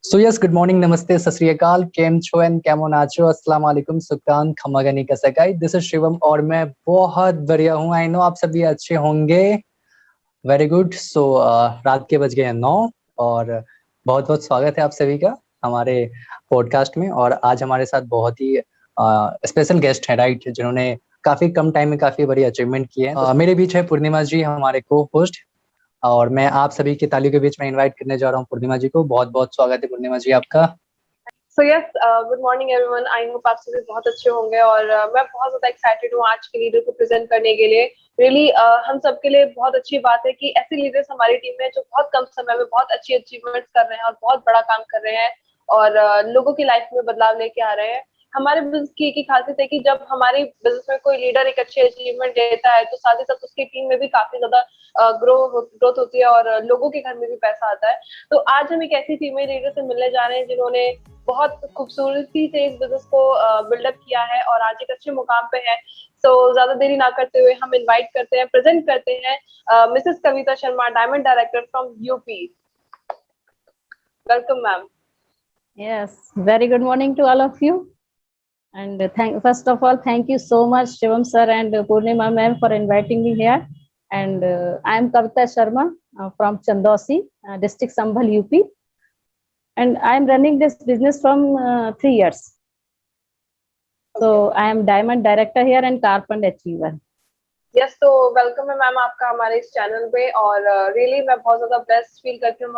So yes, good morning, नमस्ते, सत श्री अकाल, केम छो एंड केमो नाचो, अस्सलाम वालेकुम, सुल्तान खमागनी का सगाई। दिस इज शिवम और मैं बहुत बढ़िया हूँ। आई नो आप सभी अच्छे होंगे। Very good. सो रात के बज गए हैं 9 और बहुत बहुत स्वागत है आप सभी का हमारे पॉडकास्ट में। और आज हमारे साथ बहुत ही स्पेशल गेस्ट है, राइट, जिन्होंने काफी कम टाइम में काफी बड़ी अचीवमेंट की है। मेरे बीच है पूर्णिमा जी, हमारे को होस्ट, और मैं आप सभी की तालियों के बीच में इनवाइट करने जा रहा हूँ पूर्णिमा जी को। बहुत बहुत स्वागत है पूर्णिमा जी आपका। So yes, good morning everyone. I hope आप सभी बहुत अच्छे होंगे और मैं बहुत ज्यादा एक्साइटेड हूँ आज के लीडर को प्रेजेंट करने के लिए। रियली हम सबके लिए बहुत अच्छी बात है कि ऐसे लीडर्स हमारी टीम में जो बहुत कम समय में बहुत अच्छी अचीवमेंट्स कर रहे हैं और बहुत बड़ा काम कर रहे हैं और लोगों की लाइफ में बदलाव लेके आ रहे हैं। हमारे बिजनेस की एक ही खासियत है कि जब हमारी बिजनेस में कोई लीडर एक अच्छी अचीवमेंट लेता है तो साथ ही साथ उसकी टीम में भी काफी ज्यादा ग्रोथ होती है और लोगों के घर में भी पैसा आता है। तो आज हम एक ऐसी फीमेल लीडर से मिलने जा रहे हैं जिन्होंने बहुत खूबसूरती से इस बिजनेस को बिल्डअप किया है और आज एक अच्छे मुकाम पे है। तो ज्यादा देरी ना करते हुए हम इनवाइट करते हैं, प्रेजेंट करते हैं Mrs Kavita Sharma, diamond director from UP. Welcome ma'am. Yes, very good morning to all of you. And first of all, thank you so much, Shivam sir and Purnima ma'am, for inviting me here. And I am Kavita Sharma from Chandosi, district Sambhal, UP. And I am running this business from 3 years. So I am diamond director here and Carpent achiever. Yes, तो welcome है ma'am आपका हमारे इस channel पे। और really मैं बहुत ज्यादा ब्लेस्ड फील करती हूँ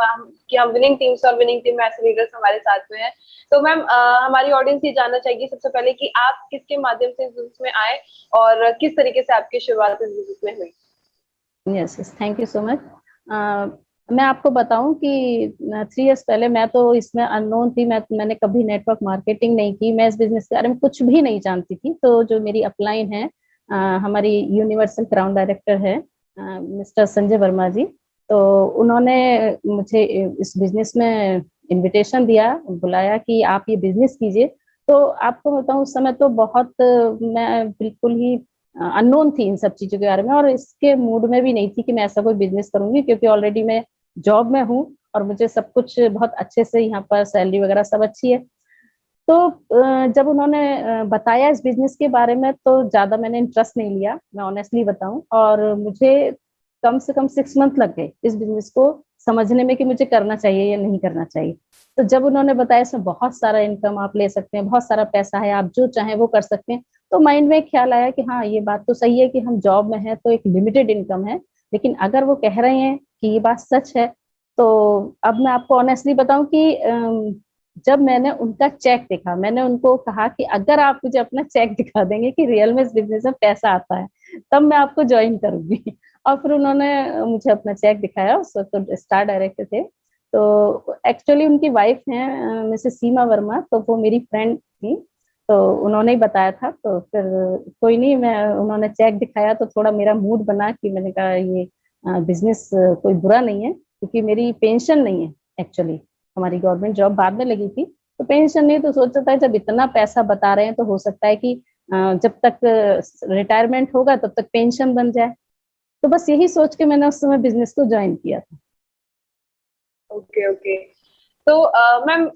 कि हम विनिंग टीम से और विनिंग टीम में ऐसे लीडर्स हमारे साथ में हैं। तो मैम हमारी ऑडियंस ये जानना चाहेगी सबसे पहले कि आप किसके माध्यम से इस बिजनेस में आए और किस तरीके से आपकी शुरुआत इस बिजनेस में हुई। Yes, thank you so much. मैं आपको बताऊं कि 3 इयर्स पहले मैं तो इसमें अननोन थी। मैंने कभी नेटवर्क मार्केटिंग नहीं की, मैं इस बिजनेस के बारे में कुछ भी नहीं जानती थी। तो जो मेरी अपलाइन है, हमारी यूनिवर्सल क्राउन डायरेक्टर है मिस्टर संजय वर्मा जी, तो उन्होंने मुझे इस बिजनेस में इनविटेशन दिया, बुलाया कि आप ये बिजनेस कीजिए। तो आपको बताऊं उस समय तो बहुत मैं बिल्कुल ही अननोन थी इन सब चीजों के बारे में और इसके मूड में भी नहीं थी कि मैं ऐसा कोई बिजनेस करूंगी, क्योंकि ऑलरेडी मैं जॉब में हूँ और मुझे सब कुछ बहुत अच्छे से यहाँ पर सैलरी वगैरह सब अच्छी है। तो जब उन्होंने बताया इस बिजनेस के बारे में तो ज्यादा मैंने इंटरेस्ट नहीं लिया, मैं ऑनेस्टली बताऊं। और मुझे कम से कम 6 मंथ लग गए इस बिजनेस को समझने में कि मुझे करना चाहिए या नहीं करना चाहिए। तो जब उन्होंने बताया इसमें बहुत सारा इनकम आप ले सकते हैं, बहुत सारा पैसा है, आप जो चाहें वो कर सकते हैं, तो माइंड में एक ख्याल आया कि हाँ, ये बात तो सही है कि हम जॉब में हैं तो एक लिमिटेड इनकम है, लेकिन अगर वो कह रहे हैं कि ये बात सच है तो अब मैं आपको ऑनेस्टली बताऊं कि जब मैंने उनका चेक देखा, मैंने उनको कहा कि अगर आप मुझे अपना चेक दिखा देंगे कि रियल में इस बिजनेस में पैसा आता है तब मैं आपको ज्वाइन करूंगी। और फिर उन्होंने मुझे अपना चेक दिखाया। उस वक्त तो स्टार डायरेक्टर थे। तो एक्चुअली उनकी वाइफ हैं मिसेस सीमा वर्मा, तो वो मेरी फ्रेंड थी, तो उन्होंने ही बताया था। तो फिर कोई नहीं, मैं उन्होंने चेक दिखाया तो थोड़ा मेरा मूड बना कि मैंने कहा ये बिजनेस कोई बुरा नहीं है, क्योंकि मेरी पेंशन नहीं है एक्चुअली। हमारी गवर्नमेंट जॉब बाद में लगी थी तो पेंशन नहीं, तो सोचा था जब इतना पैसा बता रहे हैं तो हो सकता है कि जब तक रिटायरमेंट होगा तब तक पेंशन बन जाए। तो बस यही सोच के मैंने उस समय बिजनेस को ज्वाइन किया था। Okay okay. तो मैम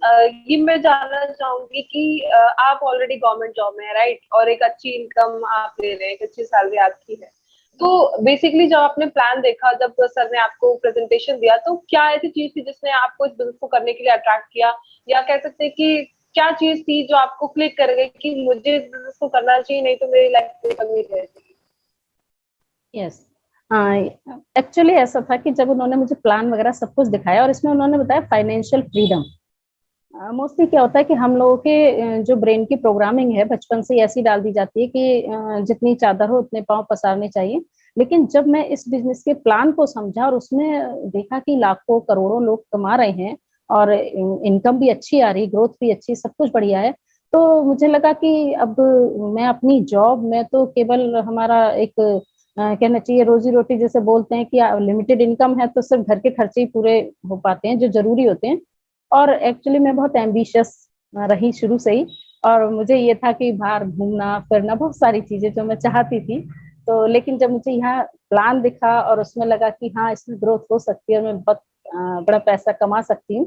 ये मैं जानना चाहूंगी कि आप ऑलरेडी गवर्नमेंट जॉब में है, राइट, और एक अच्छी इनकम आप ले रहे हैं, एक अच्छी सैलरी आपकी है। तो बेसिकली जब आपने प्लान देखा, जब सर ने आपको प्रेजेंटेशन दिया, तो क्या ऐसी चीज थी जिसने आपको इस बिजनेस को करने के लिए अट्रैक्ट किया, या कह सकते हैं कि क्या चीज थी जो आपको क्लिक कर गई कि मुझे इस बिजनेस को करना चाहिए, नहीं तो मेरी लाइफ में कमी रहेगी। यस, एक्चुअली ऐसा था कि जब उन्होंने मुझे प्लान वगैरह सब कुछ दिखाया और इसमें उन्होंने बताया फाइनेंशियल फ्रीडम। मोस्टली क्या होता है कि हम लोगों के जो ब्रेन की प्रोग्रामिंग है बचपन से ऐसी डाल दी जाती है कि जितनी चादर हो उतने पांव पसारने चाहिए। लेकिन जब मैं इस बिजनेस के प्लान को समझा और उसमें देखा कि लाखों करोड़ों लोग कमा रहे हैं और इनकम भी अच्छी आ रही, ग्रोथ भी अच्छी, सब कुछ बढ़िया है, तो मुझे लगा कि अब मैं अपनी जॉब में तो केवल हमारा एक कहना चाहिए रोजी रोटी जैसे बोलते हैं कि लिमिटेड इनकम है तो सिर्फ घर के खर्चे ही पूरे हो पाते हैं जो जरूरी होते हैं। और एक्चुअली मैं बहुत एम्बिशियस रही शुरू से ही, और मुझे ये था कि बाहर घूमना फिरना, बहुत सारी चीजें जो मैं चाहती थी। तो लेकिन जब मुझे यहाँ प्लान दिखा और उसमें लगा कि हाँ इसमें ग्रोथ हो सकती है और मैं बहुत बड़ा पैसा कमा सकती हूँ,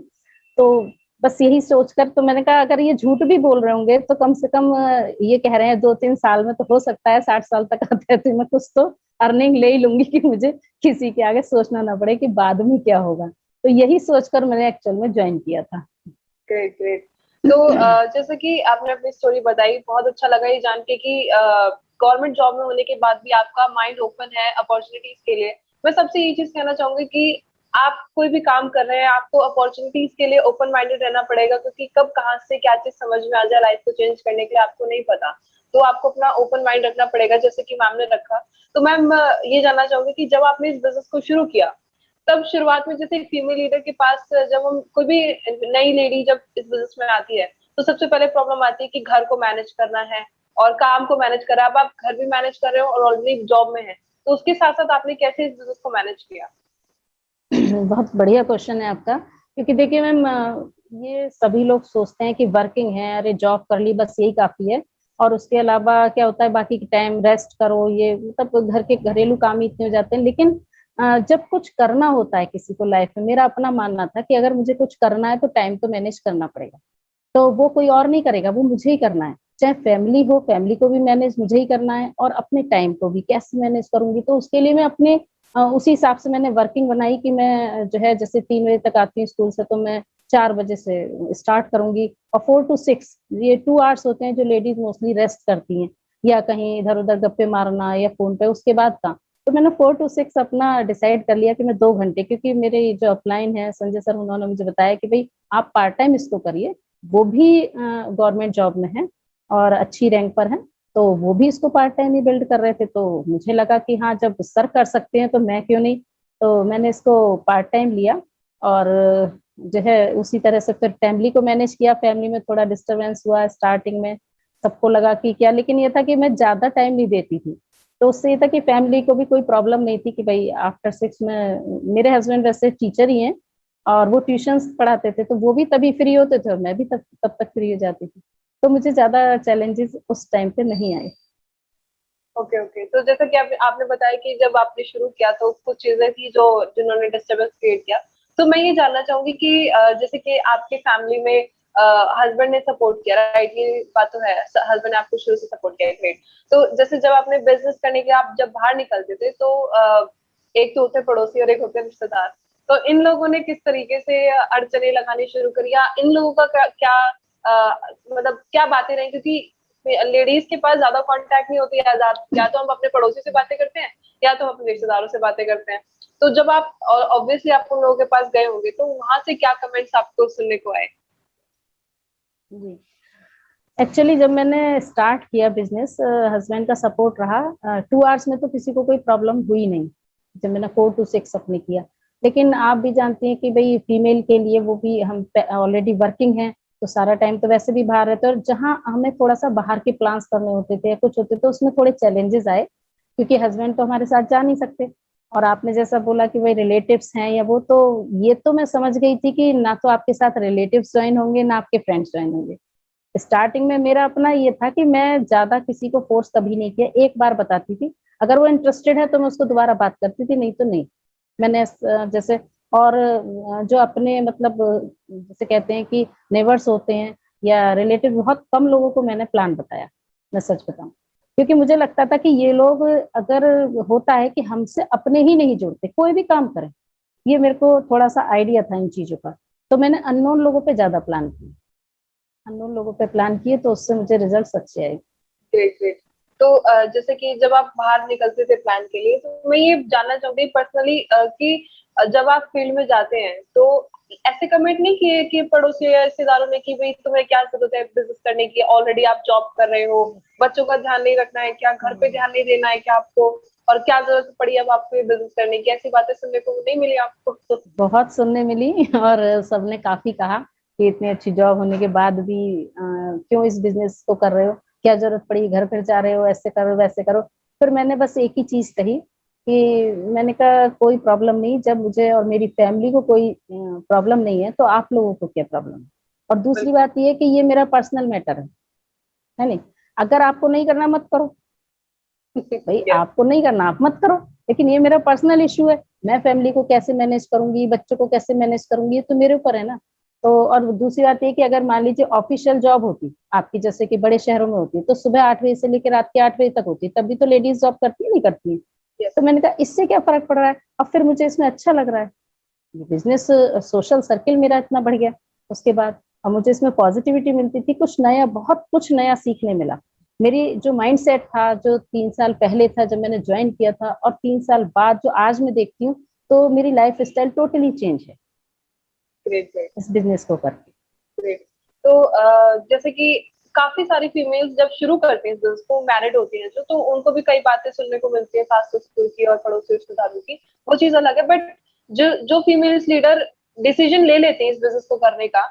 तो बस यही सोचकर तो मैंने कहा अगर ये झूठ भी बोल रहे होंगे तो कम से कम ये कह रहे हैं 2-3 साल में, तो हो सकता है 60 साल तक आते थे मैं कुछ तो अर्निंग ले ही लूंगी कि मुझे किसी के आगे सोचना ना पड़े कि बाद में क्या होगा। तो यही सोचकर मैंने एक्चुअल में ज्वाइन किया था। Great great. तो जैसे कि आपने अपनी स्टोरी बताई, बहुत अच्छा लगा ये जान के कि गवर्नमेंट जॉब में होने के बाद भी आपका माइंड ओपन है अपॉर्चुनिटीज के लिए। मैं सबसे ये चीज कहना चाहूंगी कि आप कोई भी काम कर रहे हैं, आपको अपॉर्चुनिटीज के लिए ओपन माइंडेड रहना पड़ेगा, क्योंकि कब कहाँ से क्या चीज समझ में आ जाए लाइफ को चेंज करने के लिए आपको नहीं पता। तो आपको अपना ओपन माइंड रखना पड़ेगा, जैसे कि मैम ने रखा। तो मैम ये जानना चाहूंगी कि जब आपने इस बिजनेस को शुरू किया, तब शुरुआत में जैसे फीमेल लीडर के पास जब हम कोई भी नई लेडी जब इस बिजनेस में आती है, तो सबसे पहले प्रॉब्लम आती है कि घर को मैनेज करना है और काम को मैनेज करना है। अब आप घर भी मैनेज कर रहे हो और ऑलरेडी जॉब में है, तो उसके साथ साथ आपने कैसे इस बिजनेस को मैनेज किया? बहुत बढ़िया क्वेश्चन है आपका, क्योंकि देखिए मैम, ये सभी लोग सोचते हैं कि वर्किंग है, अरे जॉब कर ली बस यही काफी है, और उसके अलावा क्या होता है बाकी के टाइम रेस्ट करो, ये मतलब घर के घरेलू काम ही इतने हो जाते हैं। लेकिन जब कुछ करना होता है किसी को लाइफ में, मेरा अपना मानना था कि अगर मुझे कुछ करना है तो टाइम तो मैनेज करना पड़ेगा, तो वो कोई और नहीं करेगा, वो मुझे ही करना है। चाहे फैमिली हो, फैमिली को भी मैनेज मुझे ही करना है, और अपने टाइम को भी कैसे मैनेज करूंगी, तो उसके लिए मैं अपने उसी हिसाब से मैंने वर्किंग बनाई कि मैं जो है जैसे 3 बजे तक आती हूँ स्कूल से, तो मैं 4 बजे से स्टार्ट करूंगी, और 4 to 6 ये 2 आवर्स होते हैं जो लेडीज मोस्टली रेस्ट करती हैं, या कहीं इधर उधर गप्पे मारना या फोन पे, उसके बाद का। तो मैंने 4 to 6 अपना डिसाइड कर लिया कि मैं 2 घंटे, क्योंकि मेरे जो अपलाइन है संजय सर, उन्होंने मुझे बताया कि भाई आप पार्ट टाइम इसको करिए, वो भी गवर्नमेंट जॉब में है और अच्छी रैंक पर है, तो वो भी इसको पार्ट टाइम ही बिल्ड कर रहे थे। तो मुझे लगा कि हाँ, जब सर कर सकते हैं तो मैं क्यों नहीं। तो मैंने इसको पार्ट टाइम लिया, और जो है उसी तरह से फिर फैमिली को मैनेज किया। फैमिली में थोड़ा डिस्टरबेंस हुआ स्टार्टिंग में, सबको लगा कि क्या, लेकिन ये था कि मैं ज्यादा टाइम नहीं देती थी, तो उससे ये था कि फैमिली को भी कोई प्रॉब्लम नहीं थी कि भाई आफ्टर 6 में, मेरे हस्बैंड वैसे टीचर ही हैं और वो ट्यूशंस पढ़ाते थे, तो वो भी तभी फ्री होते थे और मैं भी तब तक फ्री हो जाती थी, तो मुझे ज्यादा चैलेंजेस उस टाइम पे नहीं आए। Okay okay. तो जैसा कि आपने बताया कि जब आपने शुरू किया तो कुछ चीजें थी जो जिन्होंने डिस्टर्बेंस क्रिएट किया। तो मैं ये जानना चाहूंगी कि जैसे कि आपके फैमिली में हस्बैंड ने सपोर्ट किया, राइट? ये बात तो है, हस्बैंड ने आपको शुरू से सपोर्ट किया, ग्रेट। तो जैसे जब आपने बिजनेस करने के आप जब बाहर निकलते थे, तो एक तो होते पड़ोसी और एक होते रिश्तेदार, तो इन लोगों ने किस तरीके से अड़चने लगानी शुरू करी, या इन लोगों का क्या मतलब क्या बातें रही? क्योंकि लेडीज के पास ज्यादा कांटेक्ट नहीं होती है, या तो हम अपने पड़ोसी से बातें करते हैं या तो हम अपने रिश्तेदारों से बातें करते हैं। तो जब आप ऑब्वियसली आप उन लोगों के पास गए होंगे, तो वहां से क्या कमेंट्स आपको सुनने को आए? जी, एक्चुअली जब मैंने स्टार्ट किया बिजनेस, हस्बैंड का सपोर्ट रहा। 2 आवर्स में तो किसी को कोई प्रॉब्लम हुई नहीं जब मैंने 4 to 6 अपने किया। लेकिन आप भी जानती हैं कि भाई फीमेल के लिए, वो भी हम ऑलरेडी वर्किंग हैं, तो सारा टाइम तो वैसे भी बाहर रहते हैं, और जहाँ हमें थोड़ा सा बाहर के प्लान्स करने होते थे या कुछ होते तो उसमें थोड़े चैलेंजेस आए, क्योंकि हस्बैंड तो हमारे साथ जा नहीं सकते। और आपने जैसा बोला कि भाई रिलेटिव्स हैं या वो, तो ये तो मैं समझ गई थी कि ना तो आपके साथ रिलेटिव्स ज्वाइन होंगे ना आपके फ्रेंड्स ज्वाइन होंगे। स्टार्टिंग में मेरा अपना ये था कि मैं ज्यादा किसी को फोर्स कभी नहीं किया, एक बार बताती थी, अगर वो इंटरेस्टेड है तो मैं उसको दोबारा बात करती थी, नहीं तो नहीं। मैंने जैसे, और जो अपने मतलब जैसे कहते हैं कि नेबर्स होते हैं या रिलेटिव, बहुत कम लोगों को मैंने प्लान बताया, मैं सच बताऊं, क्योंकि मुझे लगता था कि ये लोग, अगर होता है कि हमसे अपने ही नहीं जुड़ते कोई भी काम करें, ये मेरे को थोड़ा सा आइडिया था इन चीजों का, तो मैंने अननोन लोगों पे ज्यादा प्लान किया, अननोन लोगों पे प्लान किए, तो उससे मुझे रिजल्ट अच्छे आए। Great great. तो जैसे कि जब आप बाहर निकलते थे प्लान के लिए, तो मैं ये जानना चाहूंगी पर्सनली कि जब आप फील्ड में जाते हैं तो ऐसे कमेंट नहीं किए कि पड़ोसी या रिश्तेदारों ने कि भाई तुम्हें क्या जरूरत है बिजनेस करने की, ऑलरेडी आप जॉब कर रहे हो, बच्चों का ध्यान नहीं रखना है क्या, घर पे ध्यान नहीं देना है क्या आपको, और क्या जरूरत पड़ी अब आपको ये बिजनेस करने की? ऐसी बातें सुनने को नहीं मिली आपको? बहुत सुनने मिली और सबने काफी कहा कि इतनी अच्छी जॉब होने के बाद भी क्यों इस बिजनेस को कर रहे हो, क्या जरूरत पड़ी, घर फिर जा रहे हो, ऐसे करो वैसे करो। फिर मैंने बस एक ही चीज कही कि मैंने कहा कोई प्रॉब्लम नहीं, जब मुझे और मेरी फैमिली को कोई प्रॉब्लम नहीं है तो आप लोगों को क्या प्रॉब्लम है। और दूसरी बात ये कि ये मेरा पर्सनल मैटर है नहीं, अगर आपको नहीं करना मत करो, भाई आपको नहीं करना आप मत करो, लेकिन ये मेरा पर्सनल इश्यू है, मैं फैमिली को कैसे मैनेज करूंगी, बच्चों को कैसे मैनेज करूंगी, ये तो मेरे ऊपर है ना। तो और दूसरी बात ये कि अगर मान लीजिए ऑफिशियल जॉब होती आपकी, जैसे कि बड़े शहरों में होती है, तो सुबह 8 बजे से लेकर रात के 8 बजे तक होती है, तब भी तो लेडीज जॉब करती है, नहीं करती है? Yes. तो मैंने कहा इससे क्या फर्क पड़ रहा है, अब फिर मुझे इसमें अच्छा लग रहा है, ये बिजनेस सोशल सर्किल मेरा इतना बढ़ गया उसके बाद, और मुझे इसमें पॉजिटिविटी मिलती थी, कुछ नया, बहुत कुछ नया सीखने मिला। मेरी जो माइंड सेट था, जो 3 साल पहले था जब मैंने ज्वाइन किया था, और 3 साल बाद जो आज मैं देखती हूँ, तो मेरी लाइफ स्टाइल टोटली चेंज है ग्रेट ग्रेट इस बिजनेस को करके। ग्रेट। तो जैसे कि काफी सारी फीमेल्स जब शुरू करती हैं बिजनेस को, मैरिड होती हैं जो, तो उनको भी कई बातें सुनने को मिलती है सास ससुर की और पड़ोसी रिश्तेदारों की, वो चीज अलग है। बट जो जो फीमेल्स लीडर डिसीजन ले लेते हैं इस बिजनेस को करने का,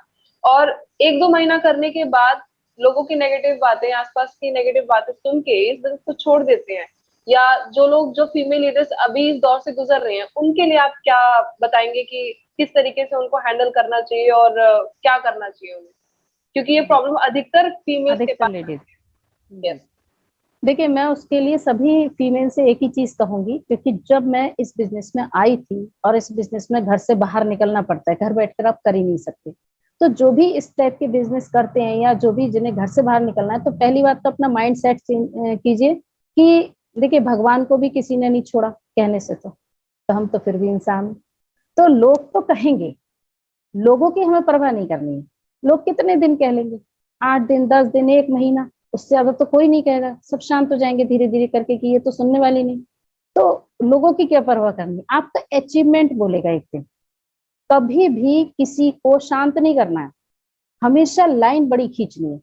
और 1-2 महीना करने के बाद लोगों की नेगेटिव बातें, आसपास की नेगेटिव बातें सुन के इस बिजनेस को छोड़ देते हैं, या जो लोग, जो फीमेल लीडर्स अभी इस दौर से गुजर रहे हैं, उनके लिए आप क्या बताएंगे कि किस तरीके से उनको हैंडल करना चाहिए और क्या करना चाहिए उन्हें, क्योंकि ये प्रॉब्लम अधिकतर फीमेल्स के अधिकतर पास लेडीज। है। देखिए, मैं उसके लिए सभी फीमेल से एक ही चीज कहूंगी, क्योंकि जब मैं इस बिजनेस में आई थी, और इस बिजनेस में घर से बाहर निकलना पड़ता है, घर बैठकर आप कर ही नहीं सकते, तो जो भी इस टाइप के बिजनेस करते हैं, या जो भी जिन्हें घर से बाहर निकलना है, तो पहली बात तो अपना माइंड सेट कीजिए कि देखिए, भगवान को भी किसी ने नहीं छोड़ा कहने से, तो हम तो फिर भी इंसान हैं। तो लोग तो कहेंगे, लोगों की हमें परवाह नहीं करनी है। लोग कितने दिन कह लेंगे, 8 दिन, 10 दिन, 1 महीना, उससे ज्यादा तो कोई नहीं कहेगा, सब शांत हो जाएंगे धीरे धीरे करके कि ये तो सुनने वाली नहीं। तो लोगों की क्या परवाह करनी, आपका अचीवमेंट बोलेगा एक दिन। कभी भी किसी को शांत नहीं करना है, हमेशा लाइन बड़ी खींचनी है।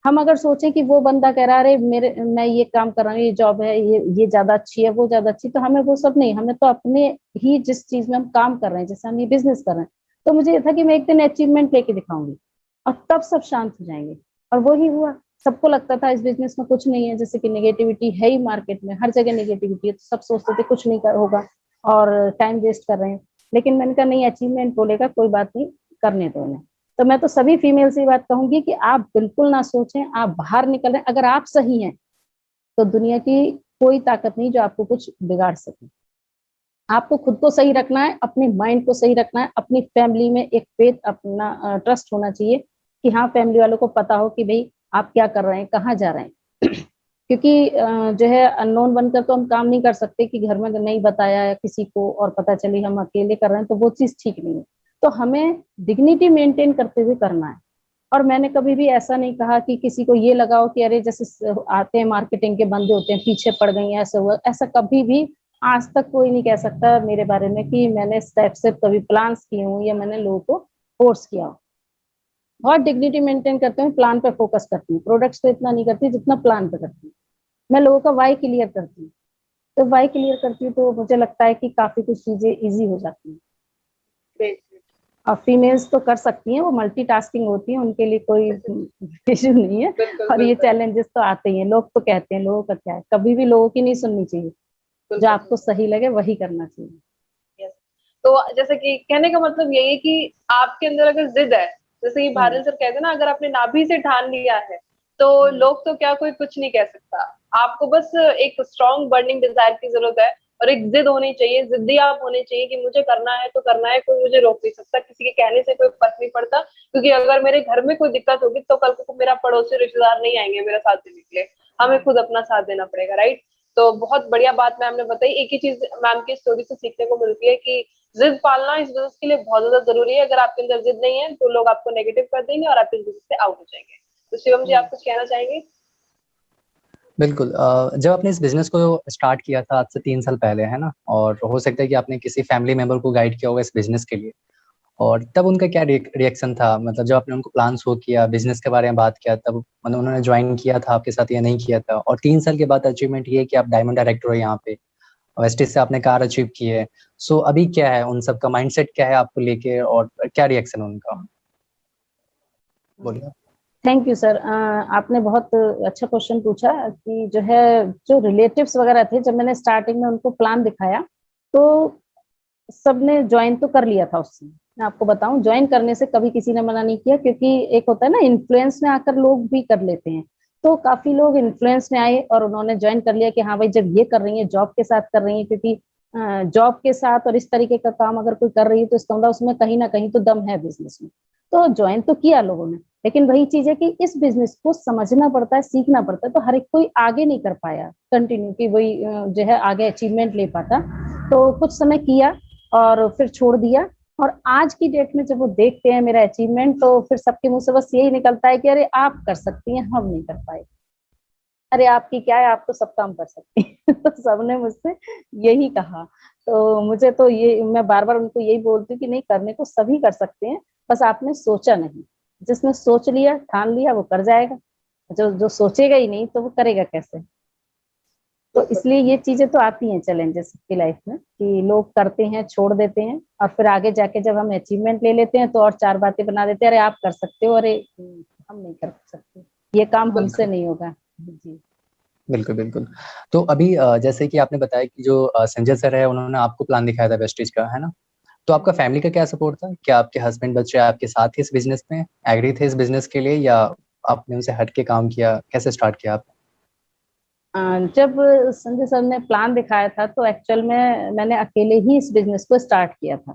हम अगर सोचें कि वो बंदा कह रहा है मेरे, मैं ये काम कर रहा हूँ, ये जॉब है, ये ज्यादा अच्छी है, वो ज्यादा अच्छी, तो हमें वो सब नहीं, हमें तो अपने ही जिस चीज में हम काम कर रहे हैं, जैसे हम ये बिजनेस कर रहे हैं, तो मुझे ये था कि मैं एक दिन अचीवमेंट लेके दिखाऊंगी, और तब सब शांत हो जाएंगे। और वो ही हुआ। सबको लगता था इस बिजनेस में कुछ नहीं है, जैसे कि नेगेटिविटी है ही, मार्केट में हर जगह नेगेटिविटी है, तो सब सोचते थे कुछ नहीं होगा और टाइम वेस्ट कर रहे हैं। लेकिन मैंने कहा नहीं, अचीवमेंट बोलेगा, कोई बात नहीं, करने दो इन्हें। तो मैं तो सभी फीमेल से बात कहूंगी कि आप बिल्कुल ना सोचें, आप बाहर निकल रहे हैं, अगर आप सही हैं तो दुनिया की कोई ताकत नहीं जो आपको कुछ बिगाड़ सके। आपको खुद को सही रखना है, अपने माइंड को सही रखना है, अपनी फैमिली में एक फेथ, अपना ट्रस्ट होना चाहिए कि हाँ, फैमिली वालों को पता हो कि भाई आप क्या कर रहे हैं, कहाँ जा रहे हैं। क्योंकि जो है, अननोन बनकर तो हम काम नहीं कर सकते कि घर में नहीं बताया है किसी को और पता चली हम अकेले कर रहे हैं, तो वो चीज ठीक नहीं है। तो हमें डिग्निटी मेंटेन करते हुए करना है। और मैंने कभी भी ऐसा नहीं कहा कि किसी को ये लगाओ कि अरे जैसे आते हैं मार्केटिंग के बंदे होते हैं, पीछे पड़ गई हैं, ऐसा हुआ, ऐसा कभी भी आज तक कोई नहीं कह सकता मेरे बारे में कि मैंने स्टेप से कभी प्लान्स किए हूँ या मैंने लोगों को फोर्स किया हो। बहुत डिग्निटी मेंटेन करते हैं, प्लान पे फोकस करती हूँ, प्रोडक्ट्स पे इतना नहीं करती जितना प्लान पे करती हूँ। मैं लोगों का वाई क्लियर करती हूँ, तो वाई क्लियर करती हूँ तो मुझे लगता है कि काफी कुछ चीजें इजी हो जाती हैं। ग्रेट। और फीमेल्स तो कर सकती हैं, वो मल्टीटास्किंग होती हैं, उनके लिए कोई इशू नहीं है। बिल्कुल और ये बिल्कुल चैलेंजेस तो आते ही हैं, लोग तो कहते हैं, लोगों का क्या है, कभी भी लोगों की नहीं सुननी चाहिए, जो बिल्कुल। आपको सही लगे वही करना चाहिए। Yes. तो जैसे कि कहने का मतलब यही है कि आपके अंदर अगर जिद है, जैसे कि भारत सर कहते हैं ना, अगर आपने नाभि से ठान लिया है तो लोग तो क्या, कोई कुछ नहीं कह सकता। आपको बस एक स्ट्रॉन्ग बर्निंग डिजायर की जरूरत है, और एक जिद होनी चाहिए, जिद्दी आप होने चाहिए कि मुझे करना है तो करना है, कोई मुझे रोक नहीं सकता, किसी के कहने से कोई फर्क नहीं पड़ता। क्योंकि अगर मेरे घर में कोई दिक्कत होगी तो कल को मेरा पड़ोसी रिश्तेदार नहीं आएंगे मेरा साथ देने के लिए, हमें खुद अपना साथ देना पड़ेगा, राइट। तो बहुत बढ़िया बात मैम ने बताई। एक ही चीज मैम की स्टोरी से सीखने को मिलती है कि जिद पालना इस बिजनेस के लिए बहुत ज्यादा जरूरी है। अगर आपके अंदर जिद नहीं है तो लोग आपको नेगेटिव कर देंगे और आप इस बिजनेस से आउट हो जाएंगे। तो शिवम जी, आप कुछ कहना चाहेंगे? बिल्कुल। जब आपने इस बिजनेस को स्टार्ट किया था आज से 3 साल पहले, है ना, और हो सकता है कि आपने किसी फैमिली मेंबर को गाइड किया होगा इस बिजनेस के लिए, और तब उनका क्या रिएक्शन था? मतलब जब आपने उनको प्लान शो किया, बिजनेस के बारे में बात किया, तब मतलब उन्होंने ज्वाइन किया था आपके साथ या नहीं किया था? और 3 साल के बाद अचीवमेंट ये है कि आप डायमंड डायरेक्टर हो यहाँ पे, वेस्टिज से आपने कार अचीव की है। सो अभी क्या है उन सबका माइंडसेट, क्या है आपको लेके, और क्या रिएक्शन है उनका? बोलिए। Thank you sir. आपने बहुत अच्छा क्वेश्चन पूछा कि जो है, जो रिलेटिव्स वगैरह थे, जब मैंने स्टार्टिंग में उनको प्लान दिखाया तो सबने ज्वाइन तो कर लिया था उससे। मैं आपको बताऊं, ज्वाइन करने से कभी किसी ने मना नहीं किया, क्योंकि एक होता है ना, इन्फ्लुएंस में आकर लोग भी कर लेते हैं। तो काफी लोग इन्फ्लुएंस में आए और उन्होंने ज्वाइन कर लिया कि हाँ भाई, जब ये कर रही है, जॉब के साथ कर रही है, क्योंकि जॉब के साथ और इस तरीके का काम अगर कोई कर रही है तो इसका मतलब उसमें कहीं ना कहीं तो दम है बिजनेस में। तो ज्वाइन तो किया लोगों ने, लेकिन वही चीज है कि इस बिजनेस को समझना पड़ता है, सीखना पड़ता है, तो हर एक कोई आगे नहीं कर पाया कंटिन्यू कि वही जो है आगे अचीवमेंट ले पाता। तो कुछ समय किया और फिर छोड़ दिया। और आज की डेट में जब वो देखते हैं मेरा अचीवमेंट, तो फिर सबके मुंह से बस यही निकलता है कि अरे आप कर सकती हैं, हम नहीं कर पाए। अरे आपकी क्या है, आप तो सब काम कर सकती हैं। तो सबने मुझसे यही कहा। तो मुझे तो ये, मैं बार बार उनको यही बोलती हूँ कि नहीं, करने को सभी कर सकते हैं, बस आपने सोचा नहीं। जिसने सोच लिया, ठान लिया, वो कर जाएगा। जो जो सोचेगा ही नहीं तो वो करेगा कैसे। तो इसलिए ये चीजें तो आती हैं चैलेंजेस की लाइफ में, कि लोग करते हैं, छोड़ देते हैं, और फिर आगे जाके जब हम अचीवमेंट ले लेते हैं तो और चार बातें बना देते हैं, अरे आप कर सकते हो, अरे हम नहीं कर सकते, ये काम हमसे नहीं होगा। जी बिल्कुल बिल्कुल। तो अभी जैसे कि आपने बताया कि जो संजय सर है उन्होंने आपको प्लान दिखाया था वेस्टेज का, है ना? तो आपका फैमिली का क्या सपोर्ट था? क्या आपके हस्बैंड बच्चे आपके साथ ही इस बिजनेस में एग्री थे इस बिजनेस के लिए, या आपने उनसे हट के काम किया? कैसे स्टार्ट किया आपने? जब संजय सर ने प्लान दिखाया था तो एक्चुअल में मैंने अकेले ही इस बिजनेस को स्टार्ट किया था,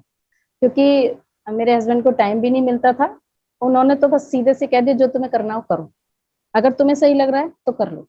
क्योंकि मेरे हस्बैंड को टाइम भी नहीं मिलता था। उन्होंने तो बस सीधे से कह दिया जो तुम्हें करना हो करो, अगर तुम्हें सही लग रहा है तो कर लो।